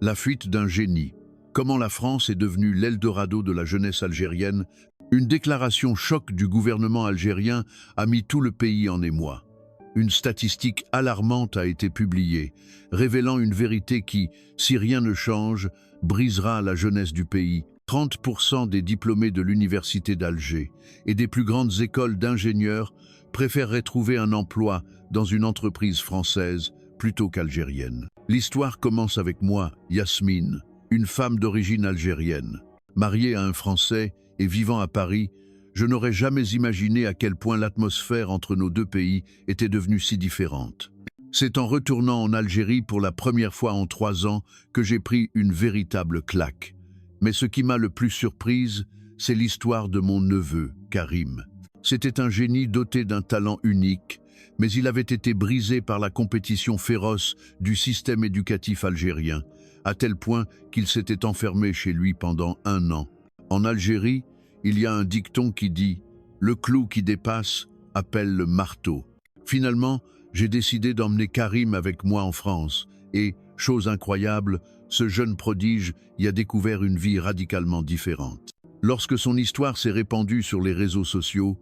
La fuite d'un génie. Comment la France est devenue l'Eldorado de la jeunesse algérienne. Une déclaration choc du gouvernement algérien a mis tout le pays en émoi. Une statistique alarmante a été publiée, révélant une vérité qui, si rien ne change, brisera la jeunesse du pays. 30% des diplômés de l'université d'Alger et des plus grandes écoles d'ingénieurs préféreraient trouver un emploi dans une entreprise française plutôt qu'algérienne. L'histoire commence avec moi, Yasmine, une femme d'origine algérienne. Mariée à un Français et vivant à Paris, je n'aurais jamais imaginé à quel point l'atmosphère entre nos deux pays était devenue si différente. C'est en retournant en Algérie pour la première fois en 3 ans que j'ai pris une véritable claque. Mais ce qui m'a le plus surprise, c'est l'histoire de mon neveu, Karim. C'était un génie doté d'un talent unique, mais il avait été brisé par la compétition féroce du système éducatif algérien, à tel point qu'il s'était enfermé chez lui pendant 1 an. En Algérie, il y a un dicton qui dit « Le clou qui dépasse appelle le marteau ». Finalement, j'ai décidé d'emmener Karim avec moi en France et, chose incroyable, ce jeune prodige y a découvert une vie radicalement différente. Lorsque son histoire s'est répandue sur les réseaux sociaux,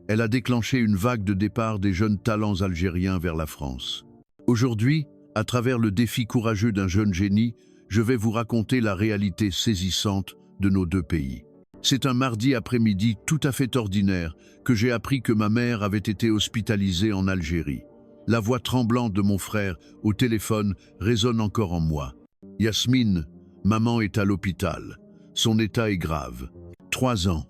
elle a déclenché une vague de départ des jeunes talents algériens vers la France. Aujourd'hui, à travers le défi courageux d'un jeune génie, je vais vous raconter la réalité saisissante de nos deux pays. C'est un mardi après-midi tout à fait ordinaire que j'ai appris que ma mère avait été hospitalisée en Algérie. La voix tremblante de mon frère au téléphone résonne encore en moi. « Yasmine, maman est à l'hôpital. Son état est grave. 3 ans. »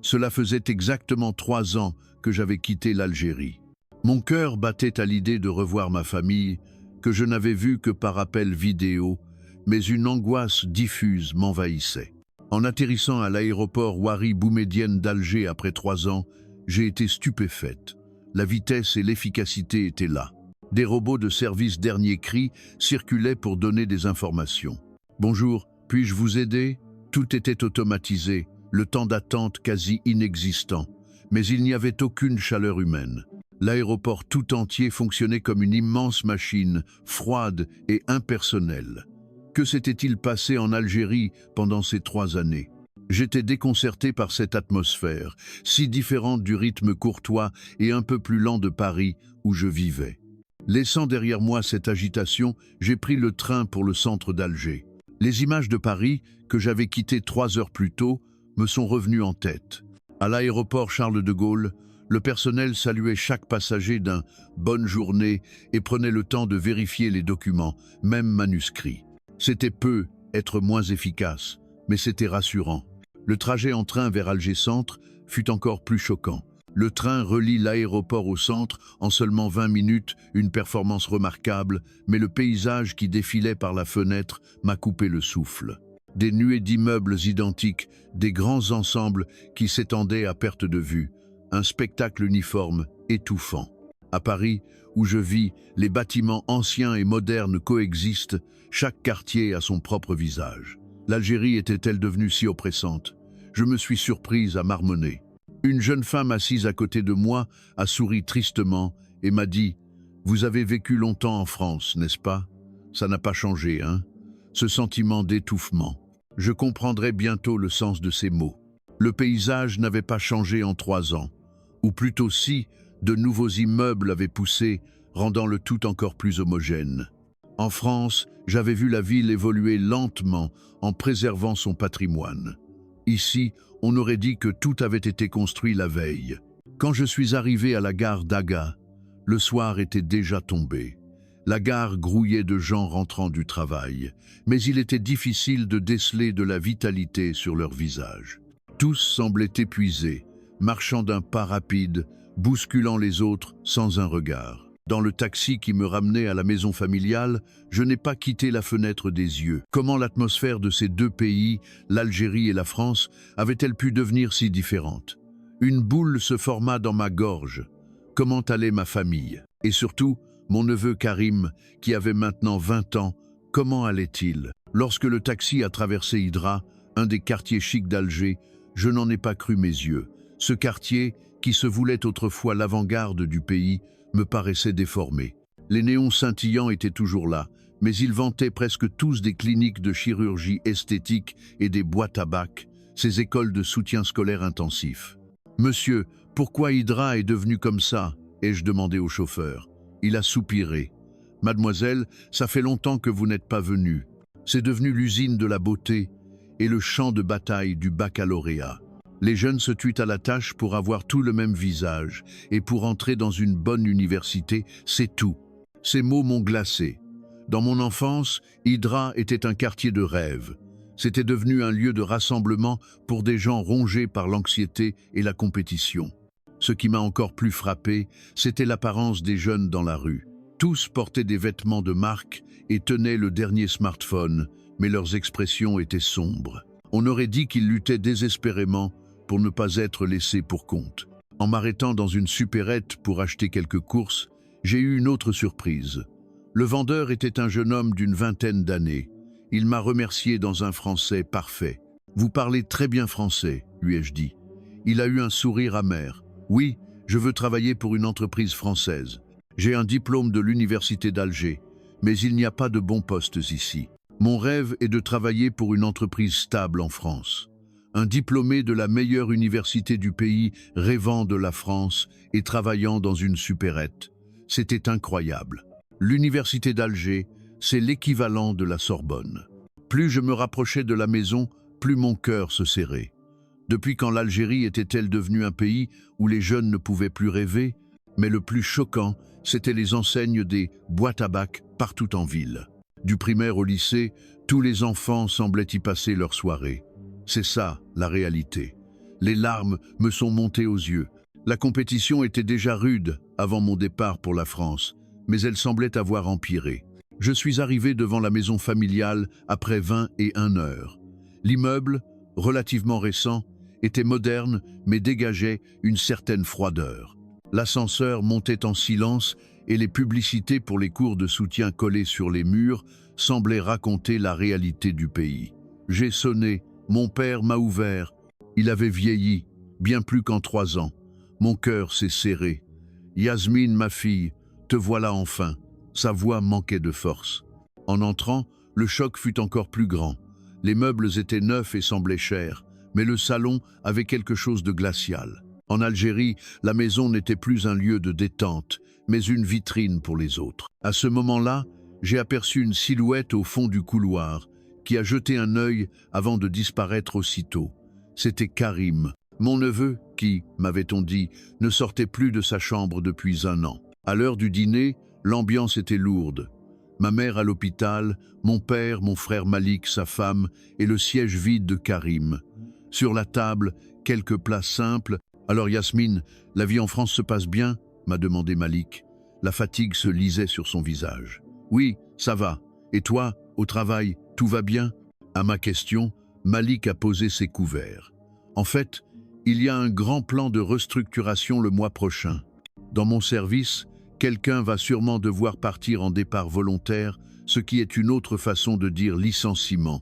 Cela faisait exactement 3 ans que j'avais quitté l'Algérie. Mon cœur battait à l'idée de revoir ma famille, que je n'avais vue que par appel vidéo, mais une angoisse diffuse m'envahissait. En atterrissant à l'aéroport Ouari Boumedienne d'Alger après 3 ans, j'ai été stupéfaite. La vitesse et l'efficacité étaient là. Des robots de service dernier cri circulaient pour donner des informations. « Bonjour, puis-je vous aider ?» Tout était automatisé, le temps d'attente quasi inexistant, mais il n'y avait aucune chaleur humaine. L'aéroport tout entier fonctionnait comme une immense machine, froide et impersonnelle. Que s'était-il passé en Algérie pendant ces 3 années? J'étais déconcerté par cette atmosphère, si différente du rythme courtois et un peu plus lent de Paris où je vivais. Laissant derrière moi cette agitation, j'ai pris le train pour le centre d'Alger. Les images de Paris, que j'avais quittées 3 heures plus tôt, me sont revenues en tête. À l'aéroport Charles de Gaulle, le personnel saluait chaque passager d'un « bonne journée » et prenait le temps de vérifier les documents, même manuscrits. C'était peu être moins efficace, mais c'était rassurant. Le trajet en train vers Alger Centre fut encore plus choquant. Le train relie l'aéroport au centre en seulement 20 minutes, une performance remarquable, mais le paysage qui défilait par la fenêtre m'a coupé le souffle. Des nuées d'immeubles identiques, des grands ensembles qui s'étendaient à perte de vue, un spectacle uniforme, étouffant. À Paris, où je vis, les bâtiments anciens et modernes coexistent, chaque quartier a son propre visage. L'Algérie était-elle devenue si oppressante? Je me suis surprise à marmonner. Une jeune femme assise à côté de moi a souri tristement et m'a dit « Vous avez vécu longtemps en France, n'est-ce pas? Ça n'a pas changé, hein ?» Ce sentiment d'étouffement. Je comprendrai bientôt le sens de ces mots. Le paysage n'avait pas changé en 3 ans. Ou plutôt si, de nouveaux immeubles avaient poussé, rendant le tout encore plus homogène. En France, j'avais vu la ville évoluer lentement en préservant son patrimoine. Ici, on aurait dit que tout avait été construit la veille. Quand je suis arrivé à la gare d'Aga, le soir était déjà tombé. La gare grouillait de gens rentrant du travail, mais il était difficile de déceler de la vitalité sur leurs visages. Tous semblaient épuisés, marchant d'un pas rapide, bousculant les autres sans un regard. Dans le taxi qui me ramenait à la maison familiale, je n'ai pas quitté la fenêtre des yeux. Comment l'atmosphère de ces 2 pays, l'Algérie et la France, avait-elle pu devenir si différente? Une boule se forma dans ma gorge. Comment allait ma famille? Et surtout, mon neveu Karim, qui avait maintenant 20 ans, comment allait-il? Lorsque le taxi a traversé Hydra, un des quartiers chics d'Alger, je n'en ai pas cru mes yeux. Ce quartier, qui se voulait autrefois l'avant-garde du pays, me paraissait déformé. Les néons scintillants étaient toujours là, mais ils vantaient presque tous des cliniques de chirurgie esthétique et des boîtes à bac, ces écoles de soutien scolaire intensif. « Monsieur, pourquoi Hydra est devenu comme ça ?» ai-je demandé au chauffeur. Il a soupiré. « Mademoiselle, ça fait longtemps que vous n'êtes pas venue. C'est devenu l'usine de la beauté et le champ de bataille du baccalauréat. Les jeunes se tuent à la tâche pour avoir tout le même visage et pour entrer dans une bonne université, c'est tout. » Ces mots m'ont glacé. Dans mon enfance, Hydra était un quartier de rêve. C'était devenu un lieu de rassemblement pour des gens rongés par l'anxiété et la compétition. Ce qui m'a encore plus frappé, c'était l'apparence des jeunes dans la rue. Tous portaient des vêtements de marque et tenaient le dernier smartphone, mais leurs expressions étaient sombres. On aurait dit qu'ils luttaient désespérément pour ne pas être laissés pour compte. En m'arrêtant dans une supérette pour acheter quelques courses, j'ai eu une autre surprise. Le vendeur était un jeune homme d'une vingtaine d'années. Il m'a remercié dans un français parfait. « Vous parlez très bien français », lui ai-je dit. Il a eu un sourire amer. « Oui, je veux travailler pour une entreprise française. J'ai un diplôme de l'université d'Alger, mais il n'y a pas de bons postes ici. Mon rêve est de travailler pour une entreprise stable en France. Un diplômé de la meilleure université du pays, rêvant de la France et travaillant dans une supérette. C'était incroyable. L'université d'Alger, c'est l'équivalent de la Sorbonne. Plus je me rapprochais de la maison, plus mon cœur se serrait. Depuis quand l'Algérie était-elle devenue un pays où les jeunes ne pouvaient plus rêver? Mais le plus choquant, c'étaient les enseignes des boîtes à bac partout en ville. Du primaire au lycée, tous les enfants semblaient y passer leur soirée. C'est ça, la réalité. Les larmes me sont montées aux yeux. La compétition était déjà rude avant mon départ pour la France, mais elle semblait avoir empiré. Je suis arrivé devant la maison familiale après 21 heures. L'immeuble, relativement récent, était moderne mais dégageait une certaine froideur. L'ascenseur montait en silence et les publicités pour les cours de soutien collées sur les murs semblaient raconter la réalité du pays. J'ai sonné, mon père m'a ouvert. Il avait vieilli, bien plus qu'en 3 ans. Mon cœur s'est serré. « Yasmine, ma fille, te voilà enfin. » Sa voix manquait de force. En entrant, le choc fut encore plus grand. Les meubles étaient neufs et semblaient chers, mais le salon avait quelque chose de glacial. En Algérie, la maison n'était plus un lieu de détente, mais une vitrine pour les autres. À ce moment-là, j'ai aperçu une silhouette au fond du couloir, qui a jeté un œil avant de disparaître aussitôt. C'était Karim, mon neveu, qui, m'avait-on dit, ne sortait plus de sa chambre depuis 1 an. À l'heure du dîner, l'ambiance était lourde. Ma mère à l'hôpital, mon père, mon frère Malik, sa femme, et le siège vide de Karim. Sur la table, quelques plats simples. « Alors Yasmine, la vie en France se passe bien ?» m'a demandé Malik. La fatigue se lisait sur son visage. « Oui, ça va. Et toi, au travail, tout va bien ?» À ma question, Malik a posé ses couverts. « En fait, il y a un grand plan de restructuration le mois prochain. Dans mon service, quelqu'un va sûrement devoir partir en départ volontaire, ce qui est une autre façon de dire licenciement.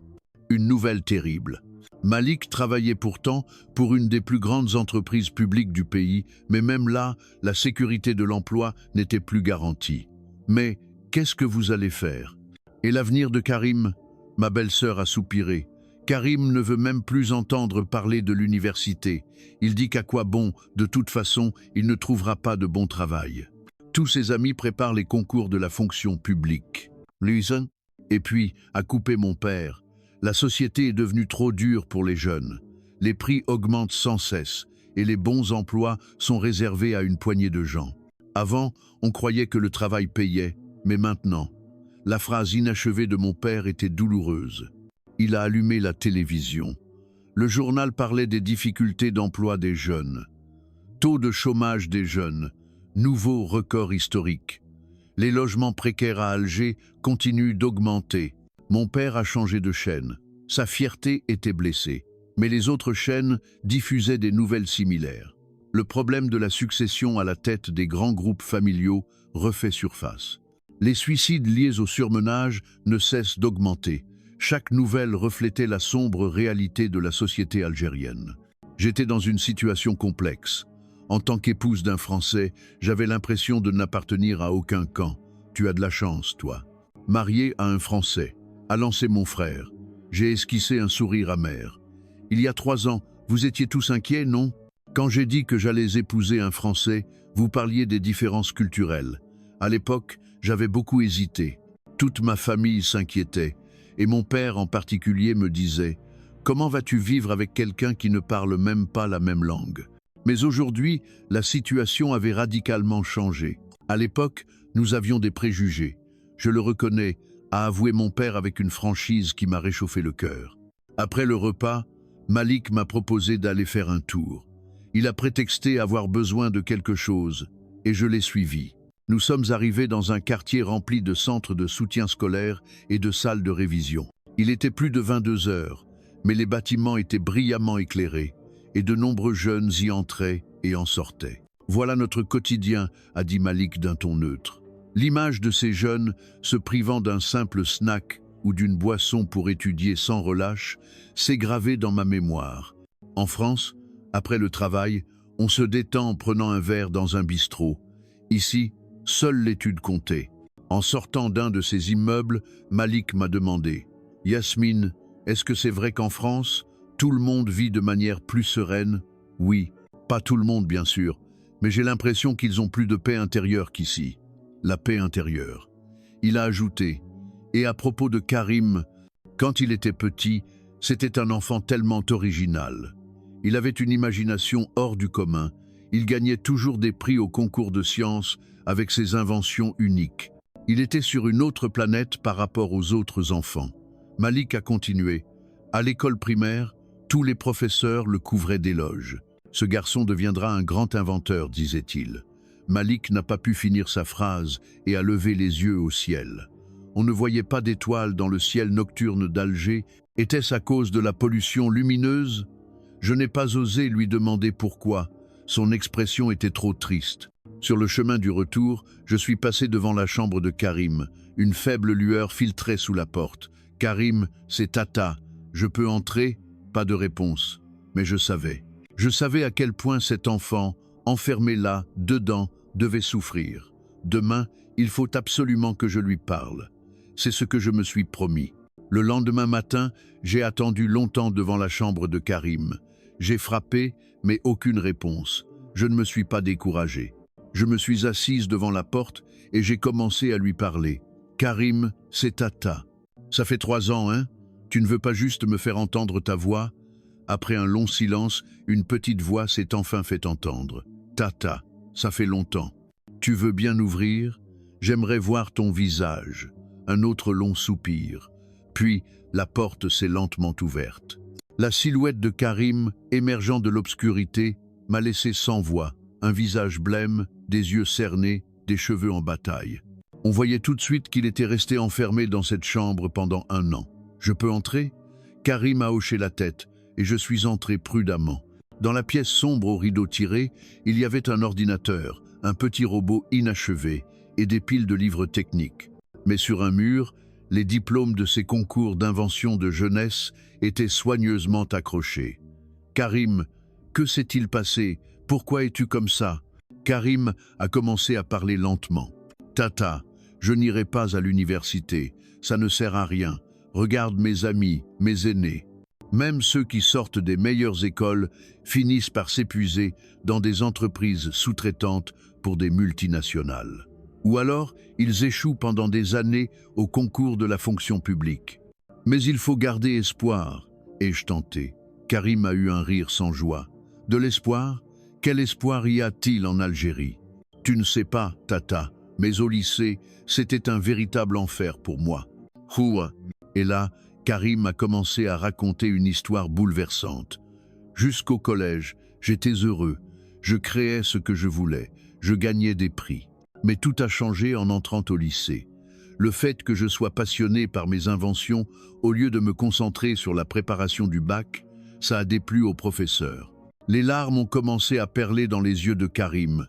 Une nouvelle terrible. » Malik travaillait pourtant pour une des plus grandes entreprises publiques du pays, mais même là, la sécurité de l'emploi n'était plus garantie. Mais qu'est-ce que vous allez faire? Et l'avenir de Karim? Ma belle-sœur a soupiré. Karim ne veut même plus entendre parler de l'université. Il dit qu'à quoi bon, de toute façon, il ne trouvera pas de bon travail. Tous ses amis préparent les concours de la fonction publique. Listen. Et puis, a coupé mon père. La société est devenue trop dure pour les jeunes. Les prix augmentent sans cesse et les bons emplois sont réservés à une poignée de gens. Avant, on croyait que le travail payait, mais maintenant, la phrase inachevée de mon père était douloureuse. Il a allumé la télévision. Le journal parlait des difficultés d'emploi des jeunes. Taux de chômage des jeunes, nouveau record historique. Les logements précaires à Alger continuent d'augmenter. Mon père a changé de chaîne. Sa fierté était blessée. Mais les autres chaînes diffusaient des nouvelles similaires. Le problème de la succession à la tête des grands groupes familiaux refait surface. Les suicides liés au surmenage ne cessent d'augmenter. Chaque nouvelle reflétait la sombre réalité de la société algérienne. J'étais dans une situation complexe. En tant qu'épouse d'un Français, j'avais l'impression de n'appartenir à aucun camp. Tu as de la chance, toi. Marié à un Français, a lancé mon frère. J'ai esquissé un sourire amer. Il y a 3 ans, vous étiez tous inquiets, non? Quand j'ai dit que j'allais épouser un Français, vous parliez des différences culturelles. À l'époque, j'avais beaucoup hésité. Toute ma famille s'inquiétait, et mon père en particulier me disait « Comment vas-tu vivre avec quelqu'un qui ne parle même pas la même langue ?» Mais aujourd'hui, la situation avait radicalement changé. À l'époque, nous avions des préjugés. Je le reconnais, a avoué mon père avec une franchise qui m'a réchauffé le cœur. Après le repas, Malik m'a proposé d'aller faire un tour. Il a prétexté avoir besoin de quelque chose, et je l'ai suivi. Nous sommes arrivés dans un quartier rempli de centres de soutien scolaire et de salles de révision. Il était plus de 22 heures, mais les bâtiments étaient brillamment éclairés, et de nombreux jeunes y entraient et en sortaient. Voilà notre quotidien, a dit Malik d'un ton neutre. L'image de ces jeunes se privant d'un simple snack ou d'une boisson pour étudier sans relâche s'est gravée dans ma mémoire. En France, après le travail, on se détend en prenant un verre dans un bistrot. Ici, seule l'étude comptait. En sortant d'un de ces immeubles, Malik m'a demandé « Yasmine, est-ce que c'est vrai qu'en France, tout le monde vit de manière plus sereine ?» Oui, pas tout le monde bien sûr, mais j'ai l'impression qu'ils ont plus de paix intérieure qu'ici. La paix intérieure. Il a ajouté « Et à propos de Karim, quand il était petit, c'était un enfant tellement original. Il avait une imagination hors du commun. Il gagnait toujours des prix au concours de sciences avec ses inventions uniques. Il était sur une autre planète par rapport aux autres enfants. » Malik a continué. À l'école primaire, tous les professeurs le couvraient d'éloges. Ce garçon deviendra un grand inventeur, disait-il. Malik n'a pas pu finir sa phrase et a levé les yeux au ciel. On ne voyait pas d'étoiles dans le ciel nocturne d'Alger. Était-ce à cause de la pollution lumineuse? Je n'ai pas osé lui demander pourquoi. Son expression était trop triste. Sur le chemin du retour, je suis passé devant la chambre de Karim. Une faible lueur filtrait sous la porte. « Karim, c'est Tata. Je peux entrer ?» Pas de réponse. Mais je savais. Je savais à quel point cet enfant, enfermé là, dedans, devait souffrir. Demain, il faut absolument que je lui parle. C'est ce que je me suis promis. Le lendemain matin, j'ai attendu longtemps devant la chambre de Karim. J'ai frappé, mais aucune réponse. Je ne me suis pas découragé. Je me suis assise devant la porte et j'ai commencé à lui parler. « Karim, c'est Tata. Ça fait 3 ans, hein? Tu ne veux pas juste me faire entendre ta voix ?» Après un long silence, une petite voix s'est enfin fait entendre. « Tata, ça fait longtemps. Tu veux bien ouvrir? J'aimerais voir ton visage. » Un autre long soupir. Puis, la porte s'est lentement ouverte. La silhouette de Karim, émergeant de l'obscurité, m'a laissé sans voix. Un visage blême, des yeux cernés, des cheveux en bataille. On voyait tout de suite qu'il était resté enfermé dans cette chambre pendant 1 an. « Je peux entrer ?» Karim a hoché la tête, et je suis entré prudemment. Dans la pièce sombre aux rideaux tirés, il y avait un ordinateur, un petit robot inachevé et des piles de livres techniques. Mais sur un mur, les diplômes de ses concours d'invention de jeunesse étaient soigneusement accrochés. « Karim, que s'est-il passé? Pourquoi es-tu comme ça ?» Karim a commencé à parler lentement. « Tata, je n'irai pas à l'université, ça ne sert à rien. Regarde mes amis, mes aînés. Même ceux qui sortent des meilleures écoles finissent par s'épuiser dans des entreprises sous-traitantes pour des multinationales. Ou alors, ils échouent pendant des années au concours de la fonction publique. Mais il faut garder espoir, ai-je tenté. » Karim a eu un rire sans joie. « De l'espoir? Quel espoir y a-t-il en Algérie? Tu ne sais pas, Tata, mais au lycée, c'était un véritable enfer pour moi. » Ouah. Et là, Karim a commencé à raconter une histoire bouleversante. Jusqu'au collège, j'étais heureux. Je créais ce que je voulais. Je gagnais des prix. Mais tout a changé en entrant au lycée. Le fait que je sois passionné par mes inventions, au lieu de me concentrer sur la préparation du bac, ça a déplu aux professeurs. Les larmes ont commencé à perler dans les yeux de Karim.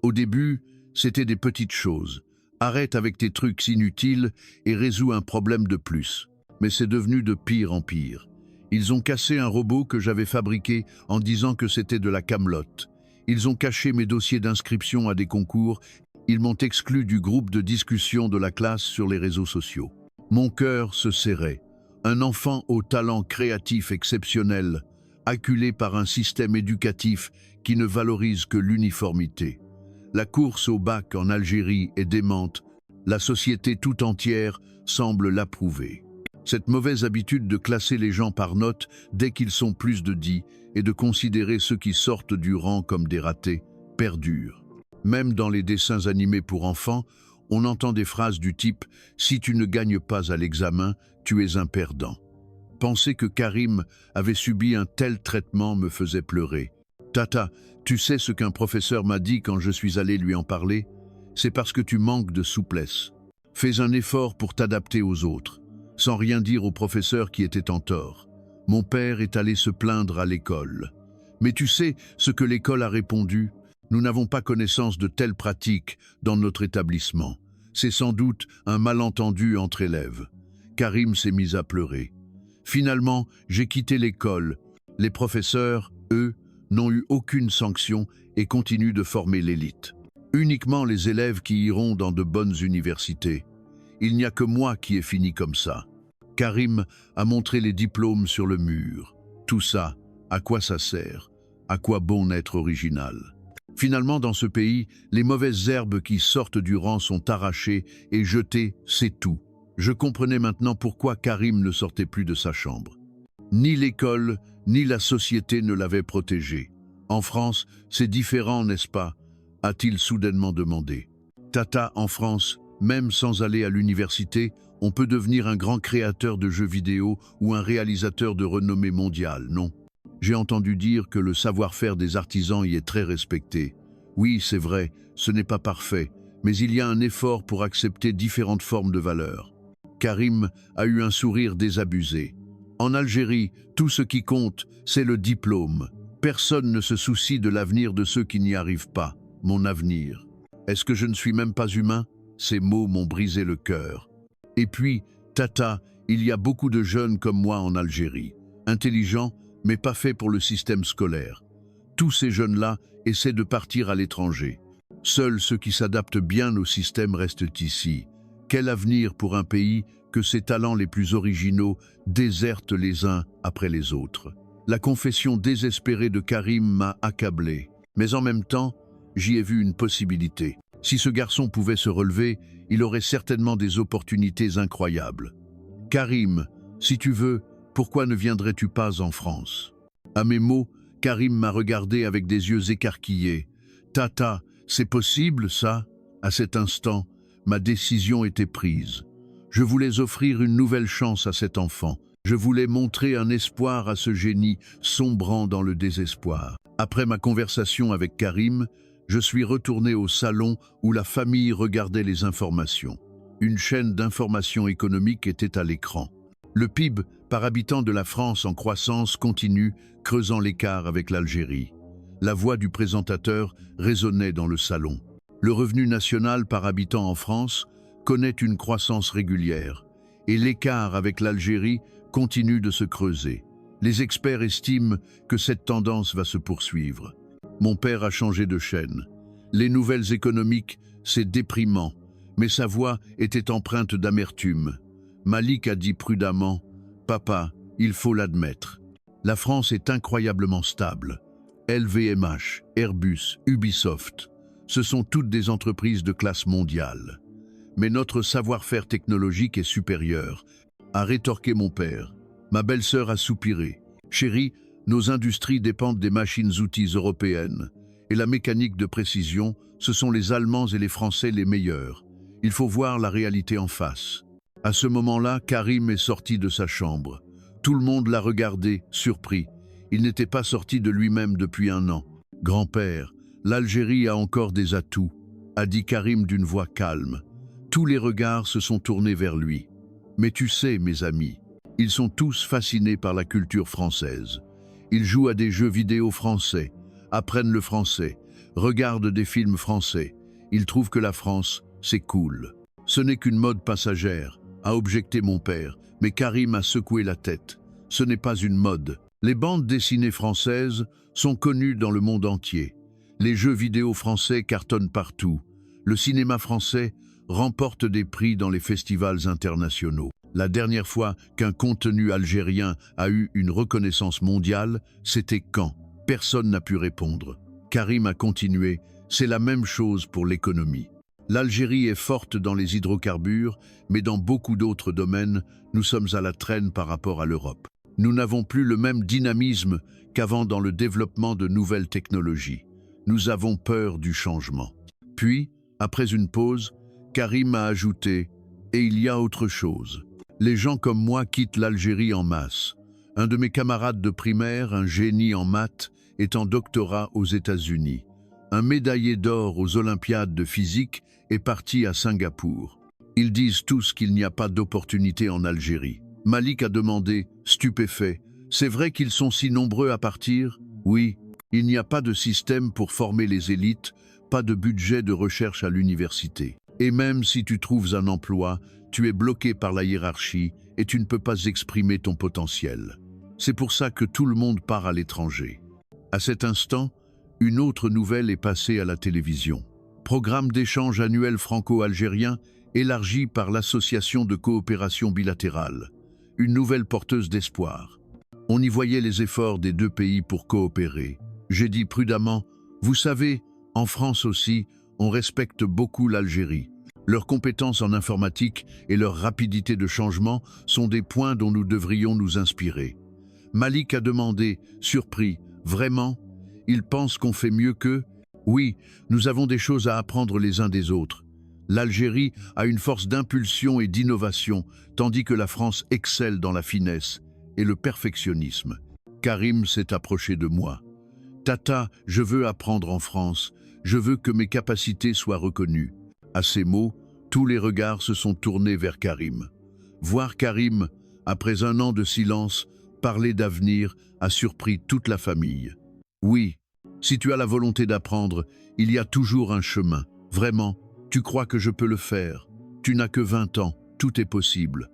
Au début, c'était des petites choses. Arrête avec tes trucs inutiles et résous un problème de plus. Mais c'est devenu de pire en pire. Ils ont cassé un robot que j'avais fabriqué en disant que c'était de la camelote. Ils ont caché mes dossiers d'inscription à des concours. Ils m'ont exclu du groupe de discussion de la classe sur les réseaux sociaux. Mon cœur se serrait. Un enfant au talent créatif exceptionnel, acculé par un système éducatif qui ne valorise que l'uniformité. La course au bac en Algérie est démente. La société tout entière semble l'approuver. Cette mauvaise habitude de classer les gens par notes dès qu'ils sont plus de 10 et de considérer ceux qui sortent du rang comme des ratés perdure. Même dans les dessins animés pour enfants, on entend des phrases du type « Si tu ne gagnes pas à l'examen, tu es un perdant ». Penser que Karim avait subi un tel traitement me faisait pleurer. « Tata, tu sais ce qu'un professeur m'a dit quand je suis allé lui en parler? C'est parce que tu manques de souplesse. Fais un effort pour t'adapter aux autres. » Sans rien dire au professeur qui était en tort. Mon père est allé se plaindre à l'école. Mais tu sais ce que l'école a répondu? Nous n'avons pas connaissance de telles pratiques dans notre établissement. C'est sans doute un malentendu entre élèves. Karim s'est mis à pleurer. Finalement, j'ai quitté l'école. Les professeurs, eux, n'ont eu aucune sanction et continuent de former l'élite. Uniquement les élèves qui iront dans de bonnes universités. Il n'y a que moi qui ai fini comme ça. Karim a montré les diplômes sur le mur. Tout ça, à quoi ça sert? À quoi bon être original? Finalement, dans ce pays, les mauvaises herbes qui sortent du rang sont arrachées et jetées, c'est tout. Je comprenais maintenant pourquoi Karim ne sortait plus de sa chambre. Ni l'école, ni la société ne l'avaient protégé. En France, c'est différent, n'est-ce pas? A-t-il soudainement demandé. Tata, en France, même sans aller à l'université, on peut devenir un grand créateur de jeux vidéo ou un réalisateur de renommée mondiale, non? J'ai entendu dire que le savoir-faire des artisans y est très respecté. Oui, c'est vrai, ce n'est pas parfait, mais il y a un effort pour accepter différentes formes de valeurs. Karim a eu un sourire désabusé. En Algérie, tout ce qui compte, c'est le diplôme. Personne ne se soucie de l'avenir de ceux qui n'y arrivent pas. Mon avenir. Est-ce que je ne suis même pas humain? Ces mots m'ont brisé le cœur. Et puis, Tata, il y a beaucoup de jeunes comme moi en Algérie, intelligents, mais pas faits pour le système scolaire. Tous ces jeunes-là essaient de partir à l'étranger. Seuls ceux qui s'adaptent bien au système restent ici. Quel avenir pour un pays que ses talents les plus originaux désertent les uns après les autres? La confession désespérée de Karim m'a accablé, mais en même temps, j'y ai vu une possibilité. Si ce garçon pouvait se relever, il aurait certainement des opportunités incroyables. Karim, si tu veux, pourquoi ne viendrais-tu pas en France? À mes mots, Karim m'a regardé avec des yeux écarquillés. Tata, c'est possible ça? À cet instant, ma décision était prise. Je voulais offrir une nouvelle chance à cet enfant. Je voulais montrer un espoir à ce génie sombrant dans le désespoir. Après ma conversation avec Karim, je suis retourné au salon où la famille regardait les informations. Une chaîne d'information économique était à l'écran. Le PIB par habitant de la France en croissance continue, creusant l'écart avec l'Algérie. La voix du présentateur résonnait dans le salon. Le revenu national par habitant en France connaît une croissance régulière et l'écart avec l'Algérie continue de se creuser. Les experts estiment que cette tendance va se poursuivre. Mon père a changé de chaîne. Les nouvelles économiques, c'est déprimant, mais sa voix était empreinte d'amertume. Malik a dit prudemment « Papa, il faut l'admettre. La France est incroyablement stable. LVMH, Airbus, Ubisoft, ce sont toutes des entreprises de classe mondiale. Mais notre savoir-faire technologique est supérieur, a rétorqué mon père. Ma belle-sœur a soupiré. Chérie, nos industries dépendent des machines-outils européennes. Et la mécanique de précision, ce sont les Allemands et les Français les meilleurs. Il faut voir la réalité en face. À ce moment-là, Karim est sorti de sa chambre. Tout le monde l'a regardé, surpris. Il n'était pas sorti de lui-même depuis 1 an. « Grand-père, l'Algérie a encore des atouts », a dit Karim d'une voix calme. Tous les regards se sont tournés vers lui. Mais tu sais, mes amis, ils sont tous fascinés par la culture française. Ils jouent à des jeux vidéo français, apprennent le français, regardent des films français. Ils trouvent que la France, c'est cool. Ce n'est qu'une mode passagère, a objecté mon père, mais Karim a secoué la tête. Ce n'est pas une mode. Les bandes dessinées françaises sont connues dans le monde entier. Les jeux vidéo français cartonnent partout. Le cinéma français remporte des prix dans les festivals internationaux. La dernière fois qu'un contenu algérien a eu une reconnaissance mondiale, c'était quand? Personne n'a pu répondre. Karim a continué, c'est la même chose pour l'économie. L'Algérie est forte dans les hydrocarbures, mais dans beaucoup d'autres domaines, nous sommes à la traîne par rapport à l'Europe. Nous n'avons plus le même dynamisme qu'avant dans le développement de nouvelles technologies. Nous avons peur du changement. Puis, après une pause, Karim a ajouté « Et il y a autre chose. Les gens comme moi quittent l'Algérie en masse. Un de mes camarades de primaire, un génie en maths, est en doctorat aux États-Unis. Un médaillé d'or aux Olympiades de physique est parti à Singapour. Ils disent tous qu'il n'y a pas d'opportunité en Algérie. » Malik a demandé, stupéfait, « C'est vrai qu'ils sont si nombreux à partir ?» Oui, il n'y a pas de système pour former les élites, pas de budget de recherche à l'université. Et même si tu trouves un emploi, tu es bloqué par la hiérarchie et tu ne peux pas exprimer ton potentiel. C'est pour ça que tout le monde part à l'étranger. À cet instant, une autre nouvelle est passée à la télévision. Programme d'échange annuel franco-algérien élargi par l'Association de coopération bilatérale. Une nouvelle porteuse d'espoir. On y voyait les efforts des deux pays pour coopérer. J'ai dit prudemment, vous savez, en France aussi, on respecte beaucoup l'Algérie. Leurs compétences en informatique et leur rapidité de changement sont des points dont nous devrions nous inspirer. Malik a demandé, surpris, vraiment? Ils pensent qu'on fait mieux qu'eux? Oui, nous avons des choses à apprendre les uns des autres. L'Algérie a une force d'impulsion et d'innovation, tandis que la France excelle dans la finesse et le perfectionnisme. Karim s'est approché de moi. Tata, je veux apprendre en France. Je veux que mes capacités soient reconnues. À ces mots, tous les regards se sont tournés vers Karim. Voir Karim, après un an de silence, parler d'avenir a surpris toute la famille. Oui, si tu as la volonté d'apprendre, il y a toujours un chemin. Vraiment, tu crois que je peux le faire. Tu n'as que 20 ans, tout est possible.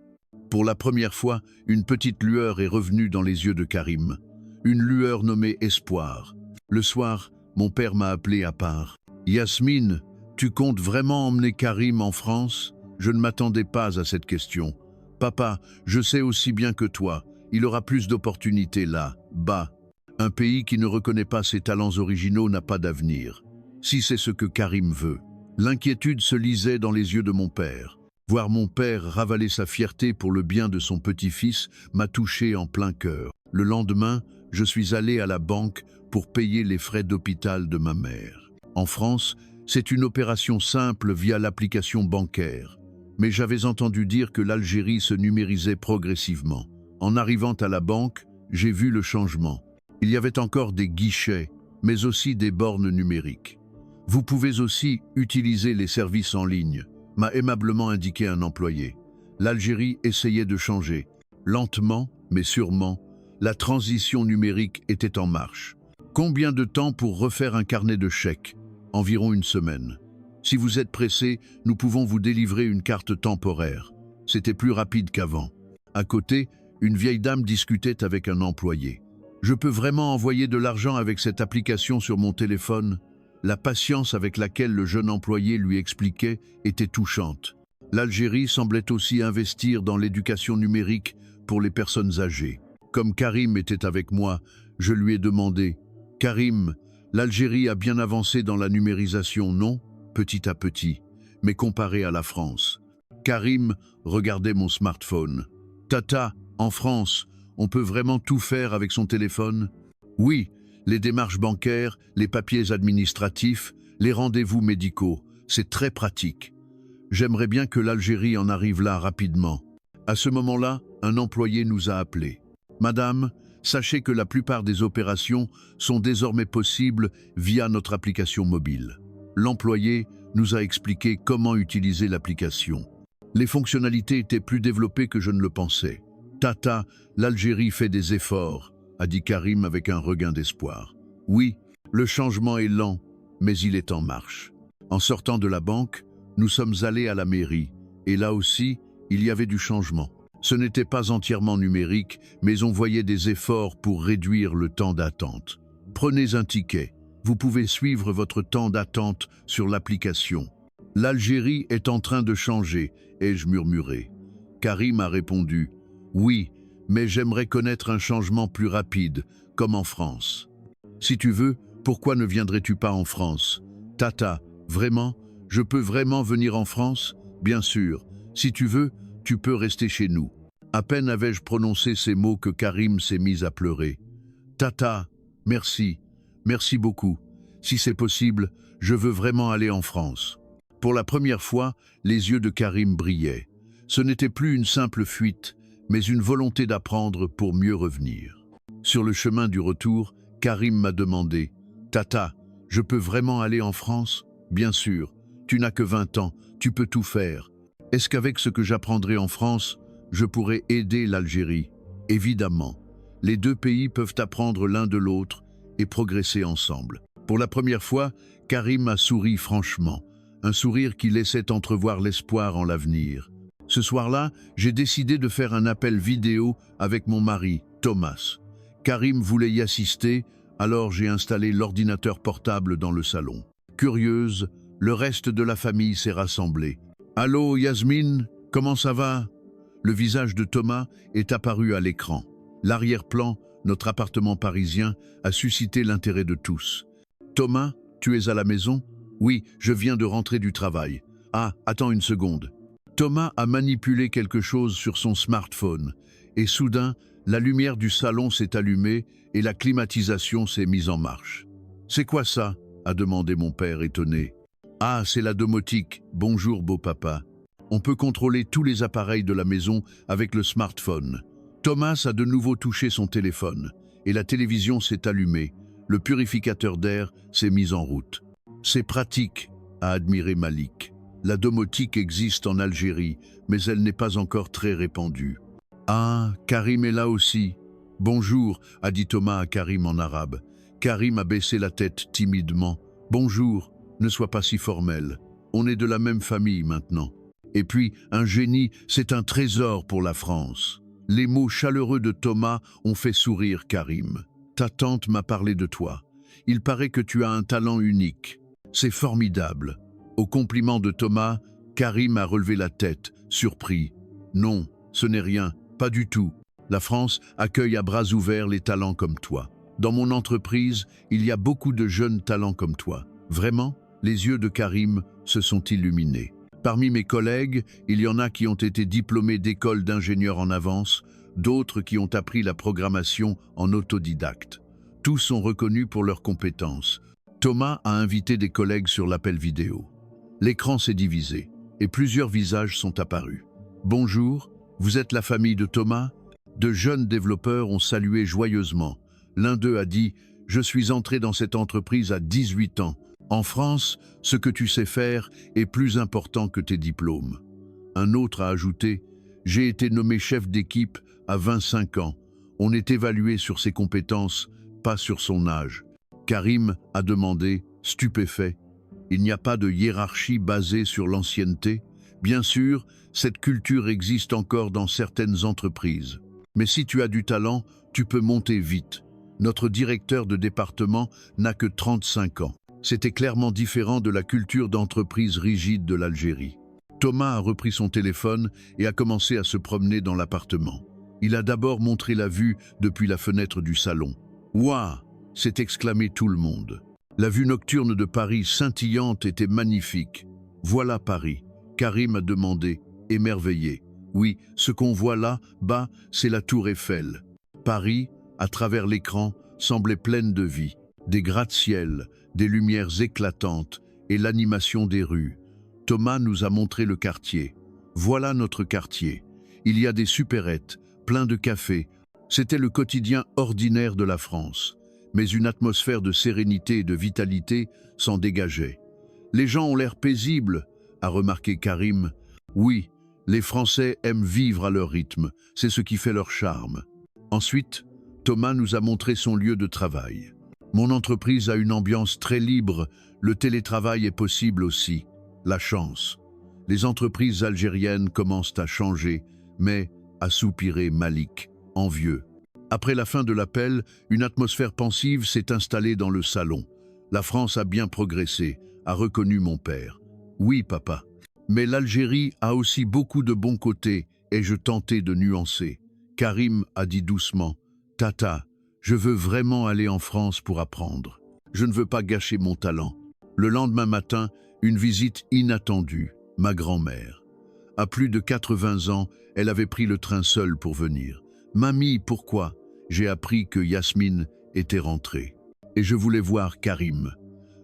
Pour la première fois, une petite lueur est revenue dans les yeux de Karim. Une lueur nommée espoir. Le soir, mon père m'a appelé à part. « Yasmine, tu comptes vraiment emmener Karim en France ?» Je ne m'attendais pas à cette question. « Papa, je sais aussi bien que toi, il aura plus d'opportunités là, bas. Un pays qui ne reconnaît pas ses talents originaux n'a pas d'avenir. Si c'est ce que Karim veut. » L'inquiétude se lisait dans les yeux de mon père. Voir mon père ravaler sa fierté pour le bien de son petit-fils m'a touché en plein cœur. Le lendemain, je suis allé à la banque pour payer les frais d'hôpital de ma mère. En France, c'est une opération simple via l'application bancaire. Mais j'avais entendu dire que l'Algérie se numérisait progressivement. En arrivant à la banque, j'ai vu le changement. Il y avait encore des guichets, mais aussi des bornes numériques. Vous pouvez aussi utiliser les services en ligne, m'a aimablement indiqué un employé. L'Algérie essayait de changer. Lentement, mais sûrement, la transition numérique était en marche. Combien de temps pour refaire un carnet de chèques? Environ une semaine. Si vous êtes pressé, nous pouvons vous délivrer une carte temporaire. C'était plus rapide qu'avant. À côté, une vieille dame discutait avec un employé. Je peux vraiment envoyer de l'argent avec cette application sur mon téléphone? La patience avec laquelle le jeune employé lui expliquait était touchante. L'Algérie semblait aussi investir dans l'éducation numérique pour les personnes âgées. Comme Karim était avec moi, je lui ai demandé « Karim, l'Algérie a bien avancé dans la numérisation, non? Petit à petit, mais comparé à la France. » Karim regardait mon smartphone. « Tata, en France, on peut vraiment tout faire avec son téléphone? » Oui. Les démarches bancaires, les papiers administratifs, les rendez-vous médicaux, c'est très pratique. J'aimerais bien que l'Algérie en arrive là rapidement. À ce moment-là, un employé nous a appelés. « Madame, sachez que la plupart des opérations sont désormais possibles via notre application mobile. » L'employé nous a expliqué comment utiliser l'application. Les fonctionnalités étaient plus développées que je ne le pensais. « Tata, l'Algérie fait des efforts. » a dit Karim avec un regain d'espoir. Oui, le changement est lent, mais il est en marche. En sortant de la banque, nous sommes allés à la mairie, et là aussi, il y avait du changement. Ce n'était pas entièrement numérique, mais on voyait des efforts pour réduire le temps d'attente. Prenez un ticket. Vous pouvez suivre votre temps d'attente sur l'application. L'Algérie est en train de changer, ai-je murmuré. Karim a répondu, oui, mais j'aimerais connaître un changement plus rapide, comme en France. Si tu veux, pourquoi ne viendrais-tu pas en France? Tata, vraiment? Je peux vraiment venir en France? Bien sûr. Si tu veux, tu peux rester chez nous. À peine avais-je prononcé ces mots que Karim s'est mis à pleurer. Tata, merci. Merci beaucoup. Si c'est possible, je veux vraiment aller en France. Pour la première fois, les yeux de Karim brillaient. Ce n'était plus une simple fuite, mais une volonté d'apprendre pour mieux revenir. Sur le chemin du retour, Karim m'a demandé « Tata, je peux vraiment aller en France? Bien sûr, tu n'as que 20 ans, tu peux tout faire. Est-ce qu'avec ce que j'apprendrai en France, je pourrai aider l'Algérie? Évidemment, les deux pays peuvent apprendre l'un de l'autre et progresser ensemble. » Pour la première fois, Karim a souri franchement, un sourire qui laissait entrevoir l'espoir en l'avenir. Ce soir-là, j'ai décidé de faire un appel vidéo avec mon mari, Thomas. Karim voulait y assister, alors j'ai installé l'ordinateur portable dans le salon. Curieuse, le reste de la famille s'est rassemblé. « Allô, Yasmine, comment ça va ?» Le visage de Thomas est apparu à l'écran. L'arrière-plan, notre appartement parisien, a suscité l'intérêt de tous. « Thomas, tu es à la maison ?»« Oui, je viens de rentrer du travail. »« Ah, attends une seconde. » Thomas a manipulé quelque chose sur son smartphone et soudain, la lumière du salon s'est allumée et la climatisation s'est mise en marche. « C'est quoi ça ?» a demandé mon père étonné. « Ah, c'est la domotique. Bonjour, beau papa. On peut contrôler tous les appareils de la maison avec le smartphone. » Thomas a de nouveau touché son téléphone et la télévision s'est allumée. Le purificateur d'air s'est mis en route. « C'est pratique », a admiré Malik. La domotique existe en Algérie, mais elle n'est pas encore très répandue. « Ah, Karim est là aussi. »« Bonjour », a dit Thomas à Karim en arabe. Karim a baissé la tête timidement. « Bonjour, ne sois pas si formel. On est de la même famille maintenant. » Et puis, un génie, c'est un trésor pour la France. Les mots chaleureux de Thomas ont fait sourire Karim. « Ta tante m'a parlé de toi. Il paraît que tu as un talent unique. C'est formidable. » Au compliment de Thomas, Karim a relevé la tête, surpris. « Non, ce n'est rien, pas du tout. La France accueille à bras ouverts les talents comme toi. Dans mon entreprise, il y a beaucoup de jeunes talents comme toi. Vraiment ?» Les yeux de Karim se sont illuminés. Parmi mes collègues, il y en a qui ont été diplômés d'écoles d'ingénieurs en avance, d'autres qui ont appris la programmation en autodidacte. Tous sont reconnus pour leurs compétences. Thomas a invité des collègues sur l'appel vidéo. L'écran s'est divisé et plusieurs visages sont apparus. « Bonjour, vous êtes la famille de Thomas ?» De jeunes développeurs ont salué joyeusement. L'un d'eux a dit « Je suis entré dans cette entreprise à 18 ans. En France, ce que tu sais faire est plus important que tes diplômes. » Un autre a ajouté « J'ai été nommé chef d'équipe à 25 ans. On est évalué sur ses compétences, pas sur son âge. » Karim a demandé, stupéfait. Il n'y a pas de hiérarchie basée sur l'ancienneté. Bien sûr, cette culture existe encore dans certaines entreprises. Mais si tu as du talent, tu peux monter vite. Notre directeur de département n'a que 35 ans. C'était clairement différent de la culture d'entreprise rigide de l'Algérie. Thomas a repris son téléphone et a commencé à se promener dans l'appartement. Il a d'abord montré la vue depuis la fenêtre du salon. « Ouah !» s'est exclamé tout le monde. La vue nocturne de Paris scintillante était magnifique. « Voilà Paris », Karim a demandé, émerveillé. « Oui, ce qu'on voit là, bas, c'est la tour Eiffel. » Paris, à travers l'écran, semblait pleine de vie. Des gratte-ciel, des lumières éclatantes et l'animation des rues. Thomas nous a montré le quartier. Voilà notre quartier. Il y a des supérettes, plein de cafés. C'était le quotidien ordinaire de la France. Mais une atmosphère de sérénité et de vitalité s'en dégageait. « Les gens ont l'air paisibles », a remarqué Karim. « Oui, les Français aiment vivre à leur rythme, c'est ce qui fait leur charme. » Ensuite, Thomas nous a montré son lieu de travail. « Mon entreprise a une ambiance très libre, le télétravail est possible aussi. La chance. Les entreprises algériennes commencent à changer, mais, a soupiré Malik, envieux. » Après la fin de l'appel, une atmosphère pensive s'est installée dans le salon. « La France a bien progressé », a reconnu mon père. Oui, papa. Mais l'Algérie a aussi beaucoup de bons côtés, ai-je tenté de nuancer. Karim a dit doucement, « Tata, je veux vraiment aller en France pour apprendre. Je ne veux pas gâcher mon talent. » Le lendemain matin, une visite inattendue, ma grand-mère. À plus de 80 ans, elle avait pris le train seule pour venir. « Mamie, pourquoi ?» J'ai appris que Yasmine était rentrée. Et je voulais voir Karim.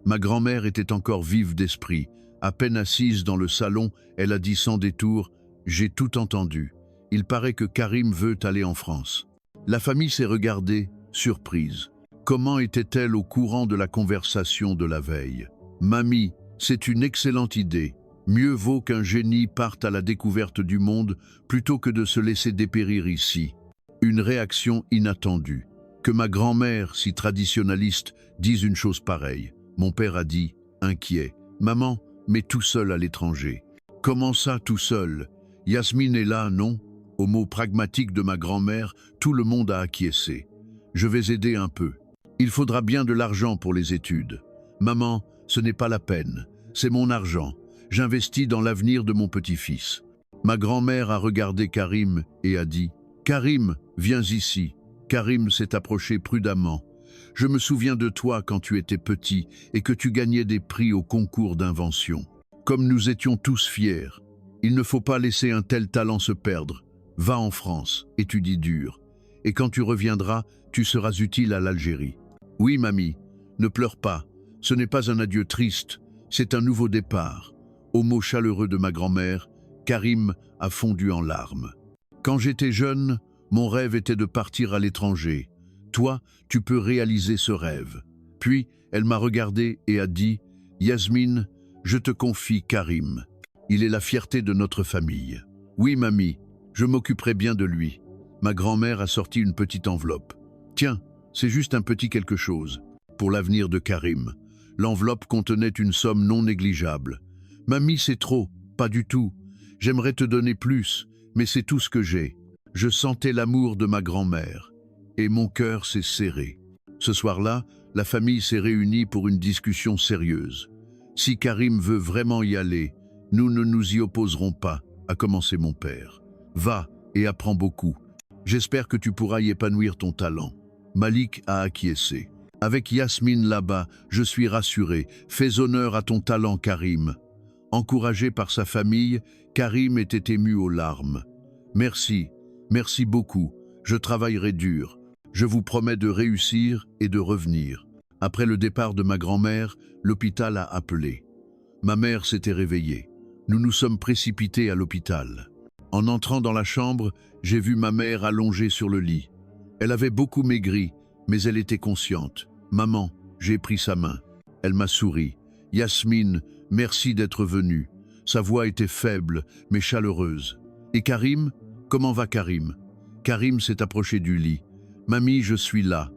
Ma grand-mère était encore vive d'esprit. À peine assise dans le salon, elle a dit sans détour, « J'ai tout entendu. Il paraît que Karim veut aller en France. » La famille s'est regardée, surprise. Comment était-elle au courant de la conversation de la veille? « Mamie, c'est une excellente idée. Mieux vaut qu'un génie parte à la découverte du monde plutôt que de se laisser dépérir ici. » Une réaction inattendue. Que ma grand-mère, si traditionnaliste, dise une chose pareille. Mon père a dit, inquiet, « Maman, mais tout seul à l'étranger. » Comment ça, tout seul? Yasmine est là, non? Au mot pragmatique de ma grand-mère, tout le monde a acquiescé. Je vais aider un peu. Il faudra bien de l'argent pour les études. Maman, ce n'est pas la peine. C'est mon argent. J'investis dans l'avenir de mon petit-fils. Ma grand-mère a regardé Karim et a dit, « Karim, viens ici. » Karim s'est approché prudemment. « Je me souviens de toi quand tu étais petit et que tu gagnais des prix au concours d'invention. Comme nous étions tous fiers. Il ne faut pas laisser un tel talent se perdre. Va en France, étudie dur. Et quand tu reviendras, tu seras utile à l'Algérie. » Oui, mamie, ne pleure pas. Ce n'est pas un adieu triste, c'est un nouveau départ. Aux mots chaleureux de ma grand-mère, Karim a fondu en larmes. Quand j'étais jeune, mon rêve était de partir à l'étranger. Toi, tu peux réaliser ce rêve. Puis, elle m'a regardé et a dit, « Yasmine, je te confie Karim. Il est la fierté de notre famille. » Oui, mamie, je m'occuperai bien de lui. Ma grand-mère a sorti une petite enveloppe. « Tiens, c'est juste un petit quelque chose. Pour l'avenir de Karim. » L'enveloppe contenait une somme non négligeable. « Mamie, c'est trop, pas du tout. J'aimerais te donner plus, mais c'est tout ce que j'ai. » Je sentais l'amour de ma grand-mère, et mon cœur s'est serré. Ce soir-là, la famille s'est réunie pour une discussion sérieuse. « Si Karim veut vraiment y aller, nous ne nous y opposerons pas, » a commencé mon père. « Va et apprends beaucoup. J'espère que tu pourras y épanouir ton talent. » Malik a acquiescé. « Avec Yasmine là-bas, je suis rassuré. Fais honneur à ton talent, Karim. » Encouragé par sa famille, Karim était ému aux larmes. « Merci, merci beaucoup. Je travaillerai dur. Je vous promets de réussir et de revenir. » Après le départ de ma grand-mère, l'hôpital a appelé. Ma mère s'était réveillée. Nous nous sommes précipités à l'hôpital. En entrant dans la chambre, j'ai vu ma mère allongée sur le lit. Elle avait beaucoup maigri, mais elle était consciente. « Maman, » j'ai pris sa main. Elle m'a souri. « Yasmine, merci d'être venue. » Sa voix était faible, mais chaleureuse. « Et Karim? Comment va Karim ?» Karim s'est approché du lit. « Mamie, je suis là. »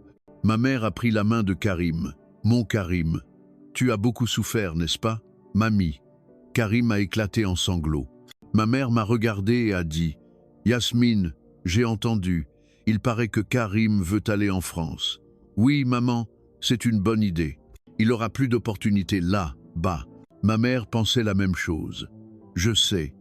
Ma mère a pris la main de Karim. « Mon Karim, tu as beaucoup souffert, n'est-ce pas? » « Mamie. » Karim a éclaté en sanglots. Ma mère m'a regardé et a dit, « Yasmine, j'ai entendu. Il paraît que Karim veut aller en France. » « Oui, maman, c'est une bonne idée. Il aura plus d'opportunités là-bas. » Ma mère pensait la même chose. « Je sais.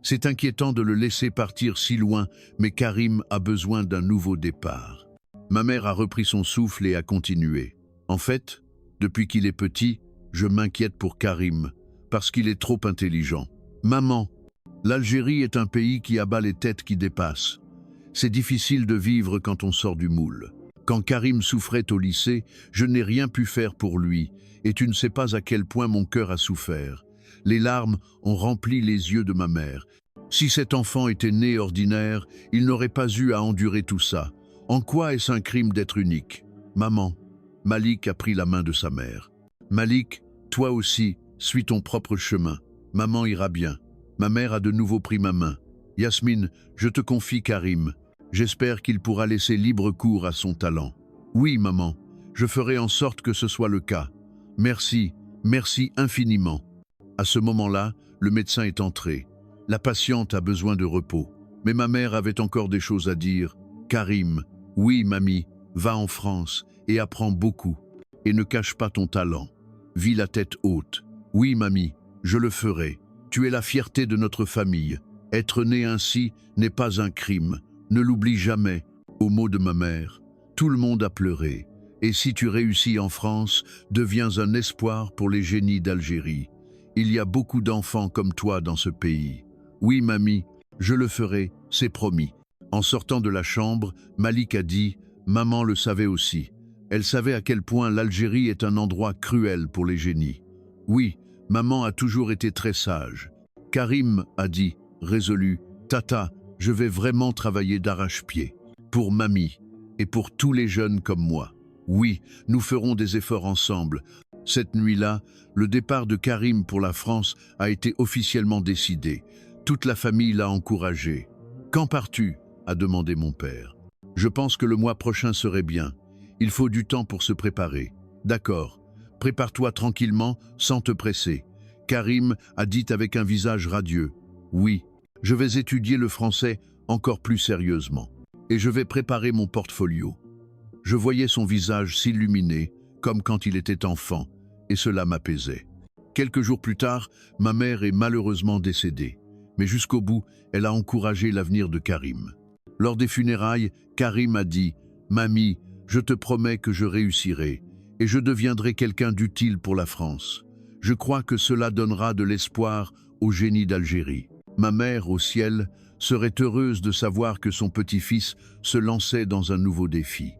C'est inquiétant de le laisser partir si loin, mais Karim a besoin d'un nouveau départ. » Ma mère a repris son souffle et a continué. « En fait, depuis qu'il est petit, je m'inquiète pour Karim, parce qu'il est trop intelligent. Maman, l'Algérie est un pays qui abat les têtes qui dépassent. C'est difficile de vivre quand on sort du moule. Quand Karim souffrait au lycée, je n'ai rien pu faire pour lui, et tu ne sais pas à quel point mon cœur a souffert. Les larmes ont rempli les yeux de ma mère. Si cet enfant était né ordinaire, il n'aurait pas eu à endurer tout ça. En quoi est-ce un crime d'être unique? Maman. » Malik a pris la main de sa mère. « Malik, toi aussi, suis ton propre chemin. Maman ira bien. » Ma mère a de nouveau pris ma main. « Yasmine, je te confie Karim. J'espère qu'il pourra laisser libre cours à son talent. »« Oui, maman, je ferai en sorte que ce soit le cas. Merci, merci infiniment. » À ce moment-là, le médecin est entré. La patiente a besoin de repos. Mais ma mère avait encore des choses à dire. « Karim, oui, mamie, va en France et apprends beaucoup. Et ne cache pas ton talent. Vis la tête haute. Oui, mamie, je le ferai. Tu es la fierté de notre famille. Être né ainsi n'est pas un crime. Ne l'oublie jamais. Aux mots de ma mère, tout le monde a pleuré. Et si tu réussis en France, deviens un espoir pour les génies d'Algérie. Il y a beaucoup d'enfants comme toi dans ce pays. Oui, mamie, je le ferai, c'est promis. En sortant de la chambre, Malik a dit « Maman le savait aussi. Elle savait à quel point l'Algérie est un endroit cruel pour les génies. Oui, maman a toujours été très sage. » Karim a dit, résolu « Tata, je vais vraiment travailler d'arrache-pied. Pour mamie et pour tous les jeunes comme moi. Oui, nous ferons des efforts ensemble. » Cette nuit-là, le départ de Karim pour la France a été officiellement décidé. Toute la famille l'a encouragé. « Quand pars-tu » a demandé mon père. « Je pense que le mois prochain serait bien. Il faut du temps pour se préparer. »« D'accord. Prépare-toi tranquillement, sans te presser. » Karim a dit avec un visage radieux. « Oui, je vais étudier le français encore plus sérieusement. Et je vais préparer mon portfolio. » Je voyais son visage s'illuminer, comme quand il était enfant, et cela m'apaisait. Quelques jours plus tard, ma mère est malheureusement décédée. Mais jusqu'au bout, elle a encouragé l'avenir de Karim. Lors des funérailles, Karim a dit « Mamie, je te promets que je réussirai, et je deviendrai quelqu'un d'utile pour la France. Je crois que cela donnera de l'espoir au génie d'Algérie. » Ma mère, au ciel, serait heureuse de savoir que son petit-fils se lançait dans un nouveau défi.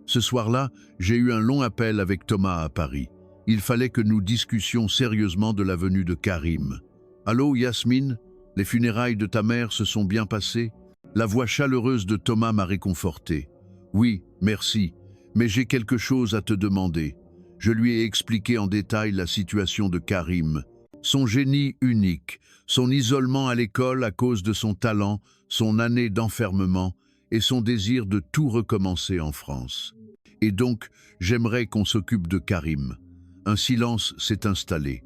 Ce soir-là, j'ai eu un long appel avec Thomas à Paris. Il fallait que nous discussions sérieusement de la venue de Karim. « Allô, Yasmine, les funérailles de ta mère se sont bien passées ?» La voix chaleureuse de Thomas m'a réconforté. « Oui, merci, mais j'ai quelque chose à te demander. » Je lui ai expliqué en détail la situation de Karim. Son génie unique, son isolement à l'école à cause de son talent, son année d'enfermement et son désir de tout recommencer en France. Et donc, j'aimerais qu'on s'occupe de Karim. Un silence s'est installé.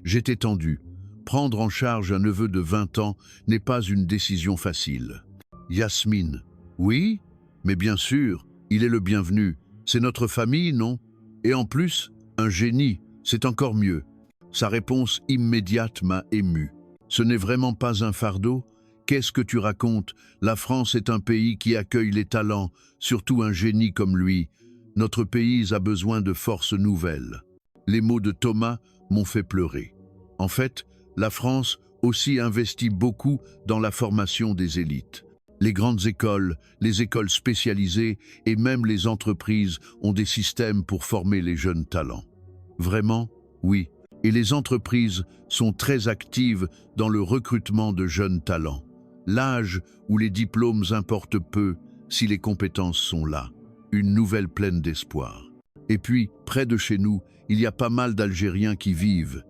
J'étais tendu. Prendre en charge un neveu de 20 ans n'est pas une décision facile. Yasmine. Oui, mais bien sûr, il est le bienvenu. C'est notre famille, non? Et en plus, un génie, c'est encore mieux. Sa réponse immédiate m'a ému. Ce n'est vraiment pas un fardeau? Qu'est-ce que tu racontes? La France est un pays qui accueille les talents, surtout un génie comme lui. Notre pays a besoin de forces nouvelles. Les mots de Thomas m'ont fait pleurer. En fait, la France aussi investit beaucoup dans la formation des élites. Les grandes écoles, les écoles spécialisées et même les entreprises ont des systèmes pour former les jeunes talents. Vraiment? Oui. Et les entreprises sont très actives dans le recrutement de jeunes talents. L'âge ou les diplômes importent peu si les compétences sont là. Une nouvelle pleine d'espoir. Et puis, près de chez nous, il y a pas mal d'Algériens qui vivent.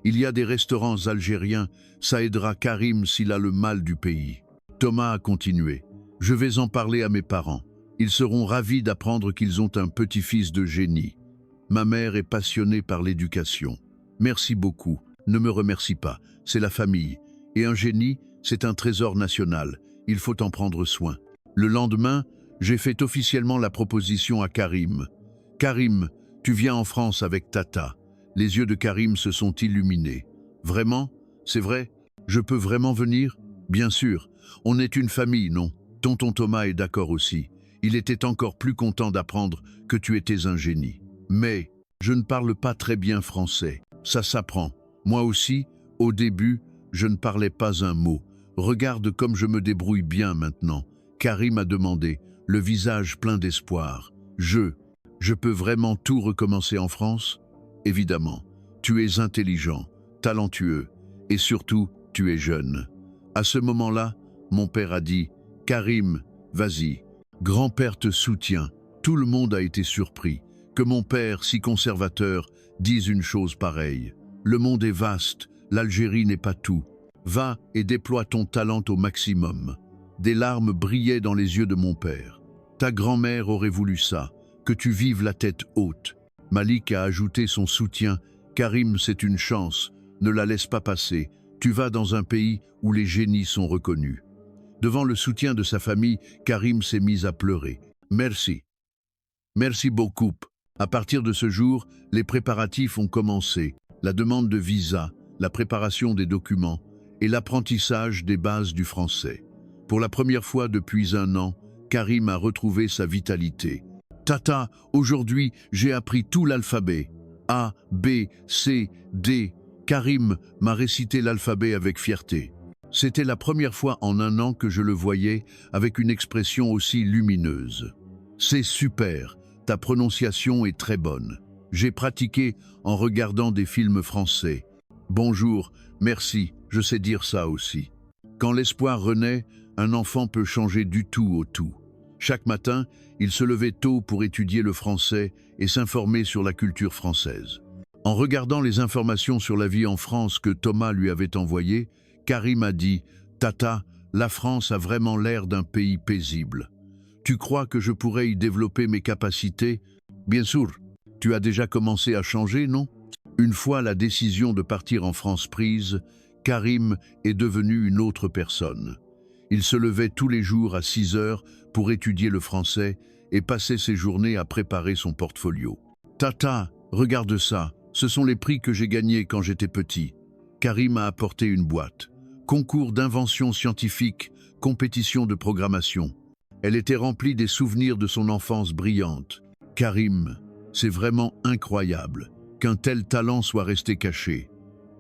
Il y a des restaurants algériens, ça aidera Karim s'il a le mal du pays. Thomas a continué. Je vais en parler à mes parents. Ils seront ravis d'apprendre qu'ils ont un petit-fils de génie. Ma mère est passionnée par l'éducation. Merci beaucoup. Ne me remercie pas. C'est la famille. Et un génie, c'est un trésor national. Il faut en prendre soin. Le lendemain, j'ai fait officiellement la proposition à Karim. Karim, tu viens en France avec Tata. Les yeux de Karim se sont illuminés. Vraiment? C'est vrai? Je peux vraiment venir? Bien sûr. On est une famille, non? Tonton Thomas est d'accord aussi. Il était encore plus content d'apprendre que tu étais un génie. Mais je ne parle pas très bien français. Ça s'apprend. Moi aussi, au début, je ne parlais pas un mot. Regarde comme je me débrouille bien maintenant. Karim a demandé, le visage plein d'espoir. Je peux vraiment tout recommencer en France? Évidemment. Tu es intelligent, talentueux et surtout, tu es jeune. À ce moment-là, mon père a dit « Karim, vas-y, grand-père te soutient ». Tout le monde a été surpris que mon père, si conservateur, dise une chose pareille. Le monde est vaste, l'Algérie n'est pas tout. Va et déploie ton talent au maximum. Des larmes brillaient dans les yeux de mon père. Ta grand-mère aurait voulu ça, que tu vives la tête haute. Malik a ajouté son soutien. Karim, c'est une chance, ne la laisse pas passer. Tu vas dans un pays où les génies sont reconnus. Devant le soutien de sa famille, Karim s'est mis à pleurer. Merci. Merci beaucoup. À partir de ce jour, les préparatifs ont commencé. La demande de visa, la préparation des documents et l'apprentissage des bases du français. Pour la première fois depuis un an, Karim a retrouvé sa vitalité. Tata, aujourd'hui, j'ai appris tout l'alphabet. A, B, C, D. Karim m'a récité l'alphabet avec fierté. C'était la première fois en un an que je le voyais avec une expression aussi lumineuse. C'est super, ta prononciation est très bonne. J'ai pratiqué en regardant des films français. Bonjour, merci, je sais dire ça aussi. Quand l'espoir renaît, un enfant peut changer du tout au tout. Chaque matin, il se levait tôt pour étudier le français et s'informer sur la culture française. En regardant les informations sur la vie en France que Thomas lui avait envoyées, Karim a dit « Tata, la France a vraiment l'air d'un pays paisible. Tu crois que je pourrais y développer mes capacités? Bien sûr, tu as déjà commencé à changer, non ?» Une fois la décision de partir en France prise, Karim est devenu une autre personne. Il se levait tous les jours à 6 heures pour étudier le français et passait ses journées à préparer son portfolio. « Tata, regarde ça, ce sont les prix que j'ai gagnés quand j'étais petit. » Karim a apporté une boîte. Concours d'invention scientifique, compétition de programmation. Elle était remplie des souvenirs de son enfance brillante. Karim, c'est vraiment incroyable qu'un tel talent soit resté caché.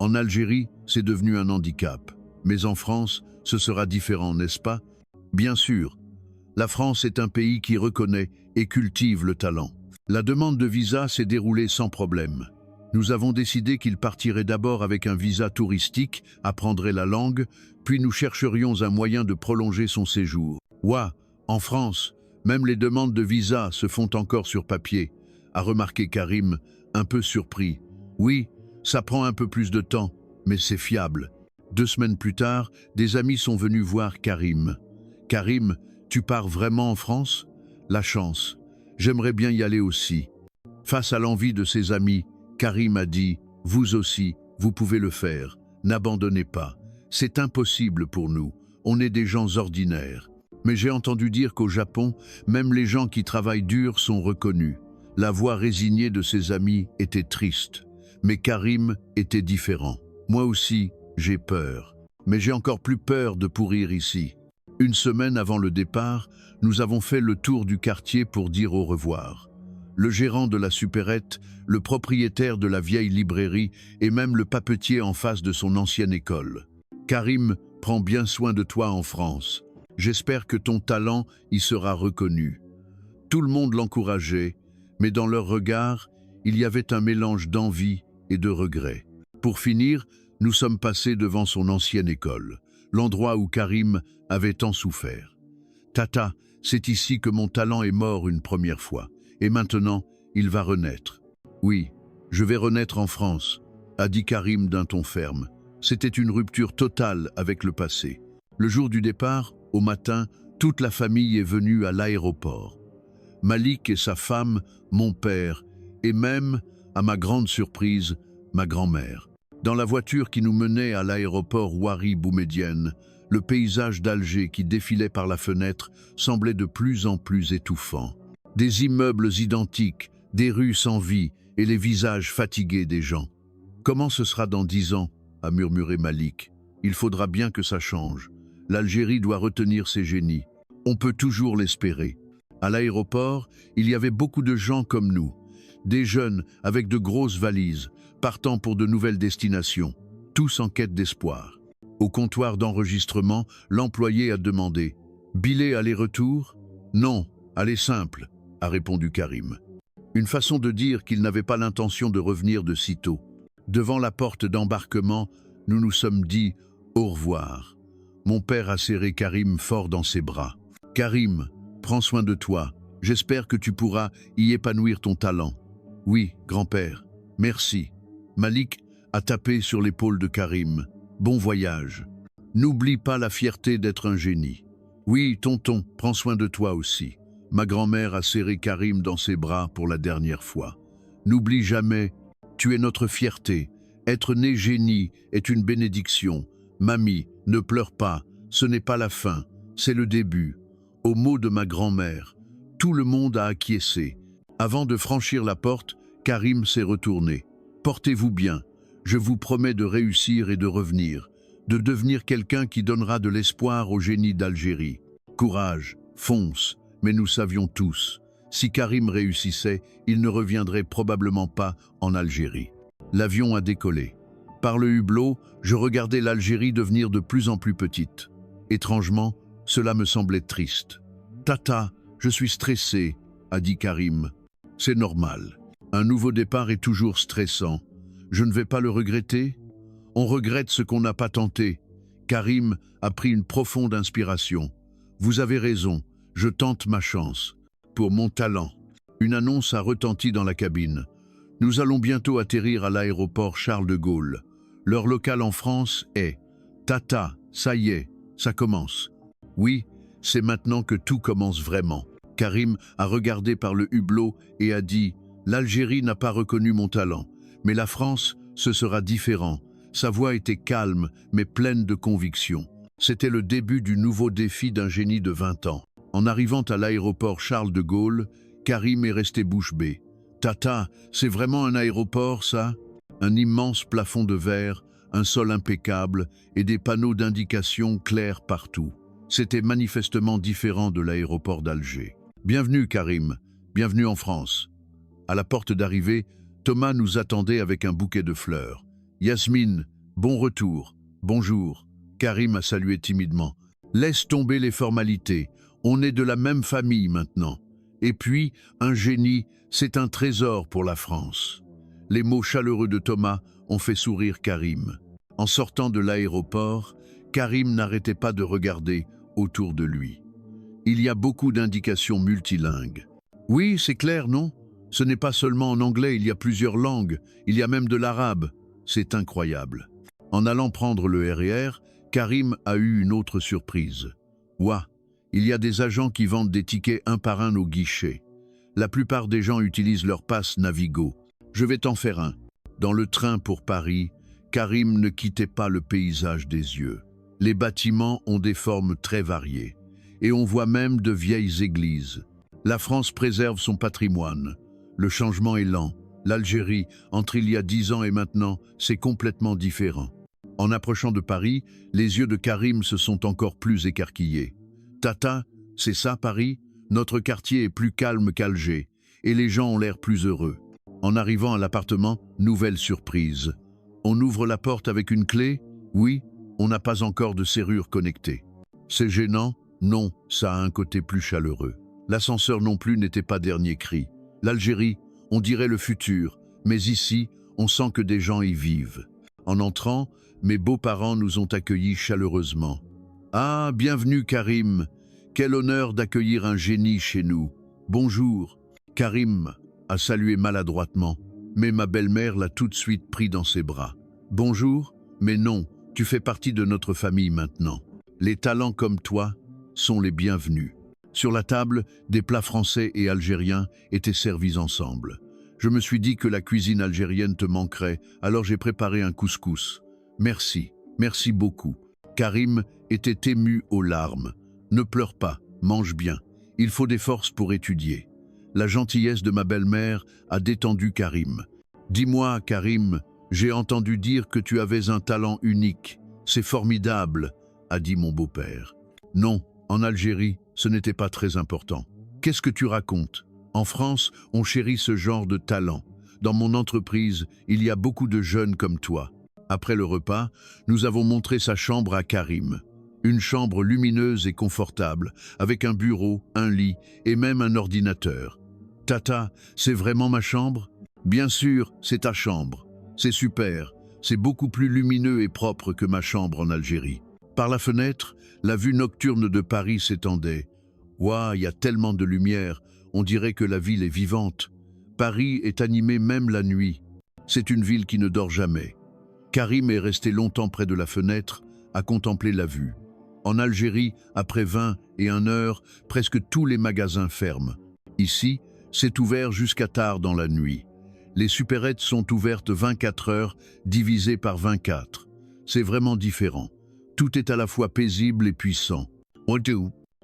En Algérie, c'est devenu un handicap. Mais en France, ce sera différent, n'est-ce pas? Bien sûr, la France est un pays qui reconnaît et cultive le talent. La demande de visa s'est déroulée sans problème. Nous avons décidé qu'il partirait d'abord avec un visa touristique, apprendrait la langue, puis nous chercherions un moyen de prolonger son séjour. Ouah, en France, même les demandes de visa se font encore sur papier, a remarqué Karim, un peu surpris. Oui, ça prend un peu plus de temps, mais c'est fiable. 2 semaines plus tard, des amis sont venus voir Karim. « Karim, tu pars vraiment en France? La chance. J'aimerais bien y aller aussi. » Face à l'envie de ses amis, Karim a dit « Vous aussi, vous pouvez le faire. N'abandonnez pas. C'est impossible pour nous. On est des gens ordinaires. » Mais j'ai entendu dire qu'au Japon, même les gens qui travaillent dur sont reconnus. La voix résignée de ses amis était triste. Mais Karim était différent. Moi aussi, j'ai peur. Mais j'ai encore plus peur de pourrir ici. Une semaine avant le départ, nous avons fait le tour du quartier pour dire au revoir. Le gérant de la supérette, le propriétaire de la vieille librairie et même le papetier en face de son ancienne école. Karim prend bien soin de toi en France. J'espère que ton talent y sera reconnu. Tout le monde l'encourageait, mais dans leur regard, il y avait un mélange d'envie et de regret. Pour finir, nous sommes passés devant son ancienne école, l'endroit où Karim avait tant souffert. « Tata, c'est ici que mon talent est mort une première fois, et maintenant, il va renaître. »« Oui, je vais renaître en France, » a dit Karim d'un ton ferme. C'était une rupture totale avec le passé. Le jour du départ, au matin, toute la famille est venue à l'aéroport. Malik et sa femme, mon père, et même, à ma grande surprise, ma grand-mère. Dans la voiture qui nous menait à l'aéroport Ouari Boumedienne, le paysage d'Alger qui défilait par la fenêtre semblait de plus en plus étouffant. Des immeubles identiques, des rues sans vie et les visages fatigués des gens. « Comment ce sera dans 10 ans ?» a murmuré Malik. « Il faudra bien que ça change. L'Algérie doit retenir ses génies. On peut toujours l'espérer. » À l'aéroport, il y avait beaucoup de gens comme nous. Des jeunes avec de grosses valises, partant pour de nouvelles destinations, tous en quête d'espoir. Au comptoir d'enregistrement, l'employé a demandé « Billet aller-retour ?»« Non, aller simple », a répondu Karim. Une façon de dire qu'il n'avait pas l'intention de revenir de sitôt. Devant la porte d'embarquement, nous nous sommes dit « Au revoir ». Mon père a serré Karim fort dans ses bras. « Karim, prends soin de toi. J'espère que tu pourras y épanouir ton talent. »« Oui, grand-père. Merci. » Malik a tapé sur l'épaule de Karim. « Bon voyage. N'oublie pas la fierté d'être un génie. »« Oui, tonton, prends soin de toi aussi. » Ma grand-mère a serré Karim dans ses bras pour la dernière fois. « N'oublie jamais, tu es notre fierté. Être né génie est une bénédiction. Mamie, ne pleure pas, ce n'est pas la fin, c'est le début. » Au mot de ma grand-mère, tout le monde a acquiescé. Avant de franchir la porte, Karim s'est retourné. « Portez-vous bien. Je vous promets de réussir et de revenir, de devenir quelqu'un qui donnera de l'espoir au génie d'Algérie. Courage, fonce, mais nous savions tous, si Karim réussissait, il ne reviendrait probablement pas en Algérie. L'avion a décollé. Par le hublot, je regardais l'Algérie devenir de plus en plus petite. Étrangement, cela me semblait triste. « Tata, je suis stressé », a dit Karim. « C'est normal. Un nouveau départ est toujours stressant. Je ne vais pas le regretter. On regrette ce qu'on n'a pas tenté. » Karim a pris une profonde inspiration. « Vous avez raison, je tente ma chance. Pour mon talent. » Une annonce a retenti dans la cabine. « Nous allons bientôt atterrir à l'aéroport Charles de Gaulle. L'heure locale en France est « Tata, ça y est, ça commence. » Oui, c'est maintenant que tout commence vraiment. Karim a regardé par le hublot et a dit « L'Algérie n'a pas reconnu mon talent, mais la France, ce sera différent. » Sa voix était calme, mais pleine de conviction. C'était le début du nouveau défi d'un génie de 20 ans. En arrivant à l'aéroport Charles de Gaulle, Karim est resté bouche bée. « Tata, c'est vraiment un aéroport, ça ?» Un immense plafond de verre, un sol impeccable et des panneaux d'indication clairs partout. C'était manifestement différent de l'aéroport d'Alger. « Bienvenue, Karim. Bienvenue en France. » À la porte d'arrivée, Thomas nous attendait avec un bouquet de fleurs. « Yasmine, bon retour. Bonjour. » Karim a salué timidement. « Laisse tomber les formalités. On est de la même famille maintenant. Et puis, un génie, c'est un trésor pour la France. » Les mots chaleureux de Thomas ont fait sourire Karim. En sortant de l'aéroport, Karim n'arrêtait pas de regarder autour de lui. Il y a beaucoup d'indications multilingues. Oui, c'est clair, non? Ce n'est pas seulement en anglais, il y a plusieurs langues, il y a même de l'arabe. C'est incroyable. En allant prendre le RER, Karim a eu une autre surprise. Ouah, il y a des agents qui vendent des tickets un par un au guichet. La plupart des gens utilisent leur passe Navigo. Je vais t'en faire un. Dans le train pour Paris, Karim ne quittait pas le paysage des yeux. Les bâtiments ont des formes très variées. Et on voit même de vieilles églises. La France préserve son patrimoine. Le changement est lent. L'Algérie, entre il y a 10 ans et maintenant, c'est complètement différent. En approchant de Paris, les yeux de Karim se sont encore plus écarquillés. « Tata, c'est ça Paris? Notre quartier est plus calme qu'Alger, et les gens ont l'air plus heureux. » En arrivant à l'appartement, nouvelle surprise. On ouvre la porte avec une clé? Oui, on n'a pas encore de serrure connectée. C'est gênant? Non, ça a un côté plus chaleureux. L'ascenseur non plus n'était pas dernier cri. L'Algérie, on dirait le futur, mais ici, on sent que des gens y vivent. En entrant, mes beaux-parents nous ont accueillis chaleureusement. « Ah, bienvenue Karim. Quel honneur d'accueillir un génie chez nous. Bonjour. » Karim a salué maladroitement, mais ma belle-mère l'a tout de suite pris dans ses bras. « Bonjour, mais non, tu fais partie de notre famille maintenant. Les talents comme toi sont les bienvenus. » Sur la table, des plats français et algériens étaient servis ensemble. Je me suis dit que la cuisine algérienne te manquerait, alors j'ai préparé un couscous. Merci, merci beaucoup. Karim était ému aux larmes. « Ne pleure pas, mange bien. Il faut des forces pour étudier. » La gentillesse de ma belle-mère a détendu Karim. « Dis-moi, Karim, j'ai entendu dire que tu avais un talent unique. C'est formidable, » a dit mon beau-père. « Non, en Algérie, ce n'était pas très important. Qu'est-ce que tu racontes? En France, on chérit ce genre de talent. Dans mon entreprise, il y a beaucoup de jeunes comme toi. » Après le repas, nous avons montré sa chambre à Karim. Une chambre lumineuse et confortable, avec un bureau, un lit et même un ordinateur. « Tata, c'est vraiment ma chambre? » « Bien sûr, c'est ta chambre. C'est super. C'est beaucoup plus lumineux et propre que ma chambre en Algérie. » Par la fenêtre, la vue nocturne de Paris s'étendait. « Ouah, il y a tellement de lumière, on dirait que la ville est vivante. Paris est animé même la nuit. C'est une ville qui ne dort jamais. » Karim est resté longtemps près de la fenêtre, à contempler la vue. En Algérie, après 21 heures, presque tous les magasins ferment. Ici, c'est ouvert jusqu'à tard dans la nuit. Les supérettes sont ouvertes 24 heures, divisées par 24. C'est vraiment différent. Tout est à la fois paisible et puissant.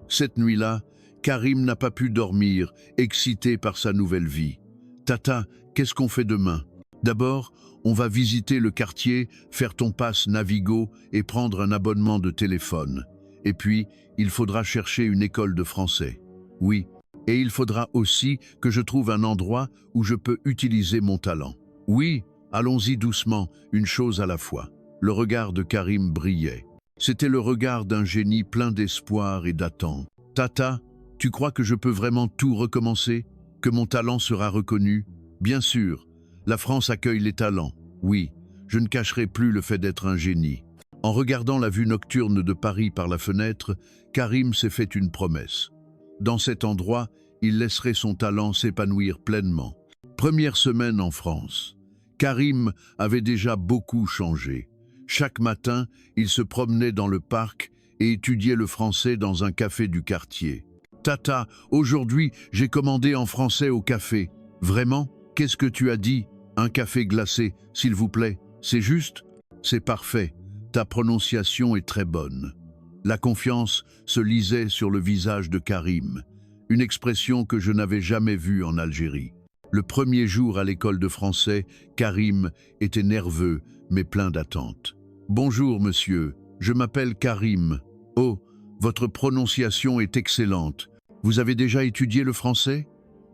Cette nuit-là, Karim n'a pas pu dormir, excité par sa nouvelle vie. « Tata, qu'est-ce qu'on fait demain? » D'abord, on va visiter le quartier, faire ton pass Navigo et prendre un abonnement de téléphone. Et puis, il faudra chercher une école de français. Oui, et il faudra aussi que je trouve un endroit où je peux utiliser mon talent. Oui, allons-y doucement, une chose à la fois. Le regard de Karim brillait. C'était le regard d'un génie plein d'espoir et d'attente. Tata, tu crois que je peux vraiment tout recommencer? Que mon talent sera reconnu? Bien sûr, la France accueille les talents. Oui, je ne cacherai plus le fait d'être un génie. En regardant la vue nocturne de Paris par la fenêtre, Karim s'est fait une promesse. Dans cet endroit, il laisserait son talent s'épanouir pleinement. Première semaine en France. Karim avait déjà beaucoup changé. Chaque matin, il se promenait dans le parc et étudiait le français dans un café du quartier. Tata, aujourd'hui, j'ai commandé en français au café. Vraiment? Qu'est-ce que tu as dit? Un café glacé, s'il vous plaît. C'est juste? C'est parfait. Ta prononciation est très bonne. La confiance se lisait sur le visage de Karim, une expression que je n'avais jamais vue en Algérie. Le premier jour à l'école de français, Karim était nerveux, mais plein d'attente. « Bonjour, monsieur, je m'appelle Karim. Oh, votre prononciation est excellente. Vous avez déjà étudié le français? »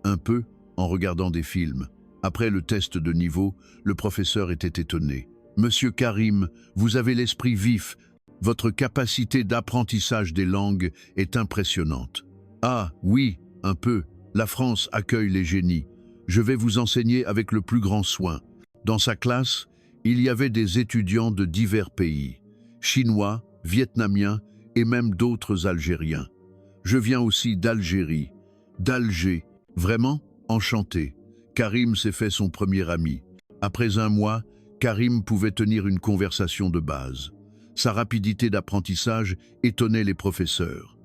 Un peu, en regardant des films. Après le test de niveau, le professeur était étonné. « Monsieur Karim, vous avez l'esprit vif. Votre capacité d'apprentissage des langues est impressionnante. » « Ah, oui, un peu. La France accueille les génies. Je vais vous enseigner avec le plus grand soin. » Dans sa classe, il y avait des étudiants de divers pays, chinois, vietnamiens et même d'autres Algériens. Je viens aussi d'Algérie, d'Alger. Vraiment enchanté. Karim s'est fait son premier ami. Après un mois, Karim pouvait tenir une conversation de base. Sa rapidité d'apprentissage étonnait les professeurs.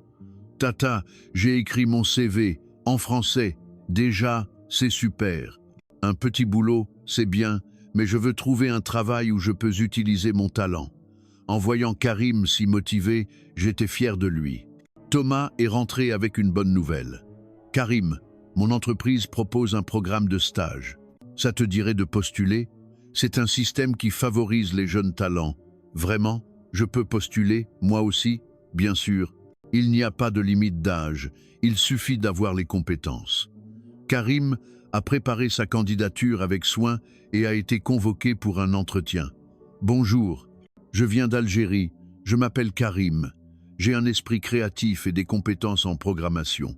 « Tata, j'ai écrit mon CV en français. Déjà, c'est super. Un petit boulot, c'est bien, mais je veux trouver un travail où je peux utiliser mon talent. » En voyant Karim si motivé, j'étais fier de lui. Thomas est rentré avec une bonne nouvelle. « Karim, mon entreprise propose un programme de stage. Ça te dirait de postuler? C'est un système qui favorise les jeunes talents. Vraiment? Je peux postuler, moi aussi? Bien sûr. Il n'y a pas de limite d'âge, il suffit d'avoir les compétences. » Karim a préparé sa candidature avec soin et a été convoqué pour un entretien. « Bonjour, je viens d'Algérie, je m'appelle Karim. J'ai un esprit créatif et des compétences en programmation.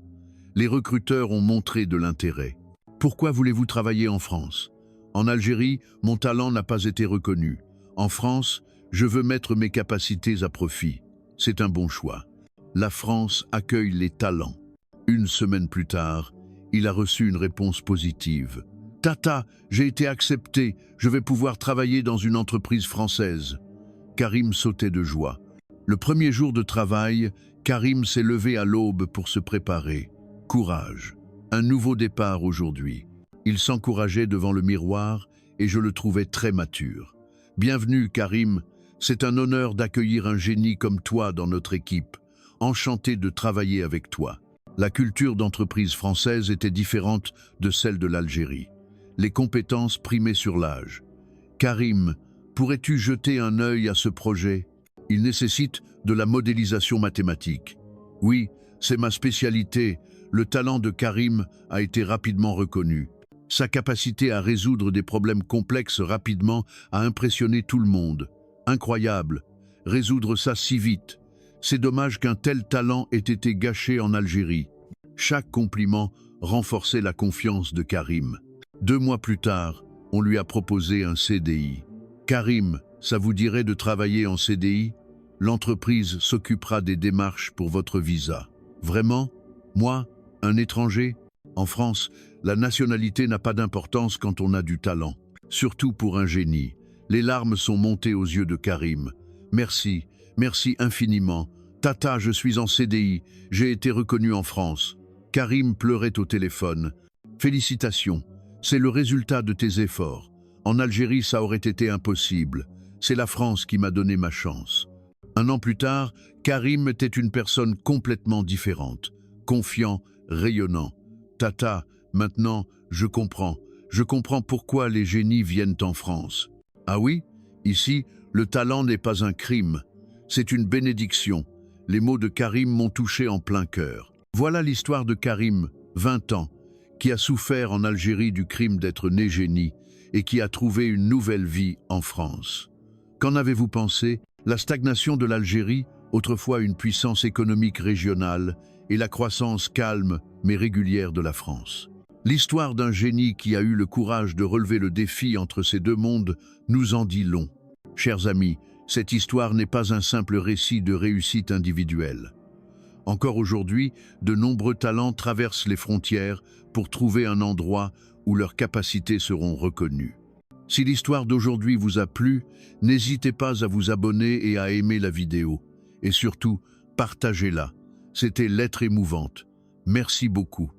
Les recruteurs ont montré de l'intérêt. Pourquoi voulez-vous travailler en France? En Algérie, mon talent n'a pas été reconnu. En France, je veux mettre mes capacités à profit. C'est un bon choix. La France accueille les talents. » Une semaine plus tard, il a reçu une réponse positive. « Tata, j'ai été accepté, je vais pouvoir travailler dans une entreprise française. » Karim sautait de joie. Le premier jour de travail, Karim s'est levé à l'aube pour se préparer. Courage. Un nouveau départ aujourd'hui. Il s'encourageait devant le miroir et je le trouvais très mature. « Bienvenue, Karim. C'est un honneur d'accueillir un génie comme toi dans notre équipe. Enchanté de travailler avec toi. » La culture d'entreprise française était différente de celle de l'Algérie. Les compétences primaient sur l'âge. « Karim, pourrais-tu jeter un œil à ce projet? Il nécessite de la modélisation mathématique. » « Oui, c'est ma spécialité. » Le talent de Karim a été rapidement reconnu. Sa capacité à résoudre des problèmes complexes rapidement a impressionné tout le monde. Incroyable, résoudre ça si vite. C'est dommage qu'un tel talent ait été gâché en Algérie. Chaque compliment renforçait la confiance de Karim. 2 mois plus tard, on lui a proposé un CDI. « Karim, ça vous dirait de travailler en CDI? L'entreprise s'occupera des démarches pour votre visa. » Vraiment? Moi, un étranger? En France, la nationalité n'a pas d'importance quand on a du talent, surtout pour un génie. Les larmes sont montées aux yeux de Karim. « Merci, merci infiniment. Tata, je suis en CDI, j'ai été reconnu en France. » Karim pleurait au téléphone. « Félicitations, c'est le résultat de tes efforts. En Algérie, ça aurait été impossible. C'est la France qui m'a donné ma chance. » 1 an plus tard, Karim était une personne complètement différente, confiant, rayonnant. « Tata, maintenant, je comprends. je comprends pourquoi les génies viennent en France. Ah oui, ici, le talent n'est pas un crime, c'est une bénédiction. Les mots de Karim m'ont touché en plein cœur. Voilà l'histoire de Karim, 20 ans, qui a souffert en Algérie du crime d'être né génie et qui a trouvé une nouvelle vie en France. Qu'en avez-vous pensé? La stagnation de l'Algérie, autrefois une puissance économique régionale, et la croissance calme mais régulière de la France. L'histoire d'un génie qui a eu le courage de relever le défi entre ces deux mondes nous en dit long. Chers amis, cette histoire n'est pas un simple récit de réussite individuelle. Encore aujourd'hui, de nombreux talents traversent les frontières pour trouver un endroit où leurs capacités seront reconnues. Si l'histoire d'aujourd'hui vous a plu, n'hésitez pas à vous abonner et à aimer la vidéo. Et surtout, partagez-la. C'était Lettres émouvantes. Merci beaucoup.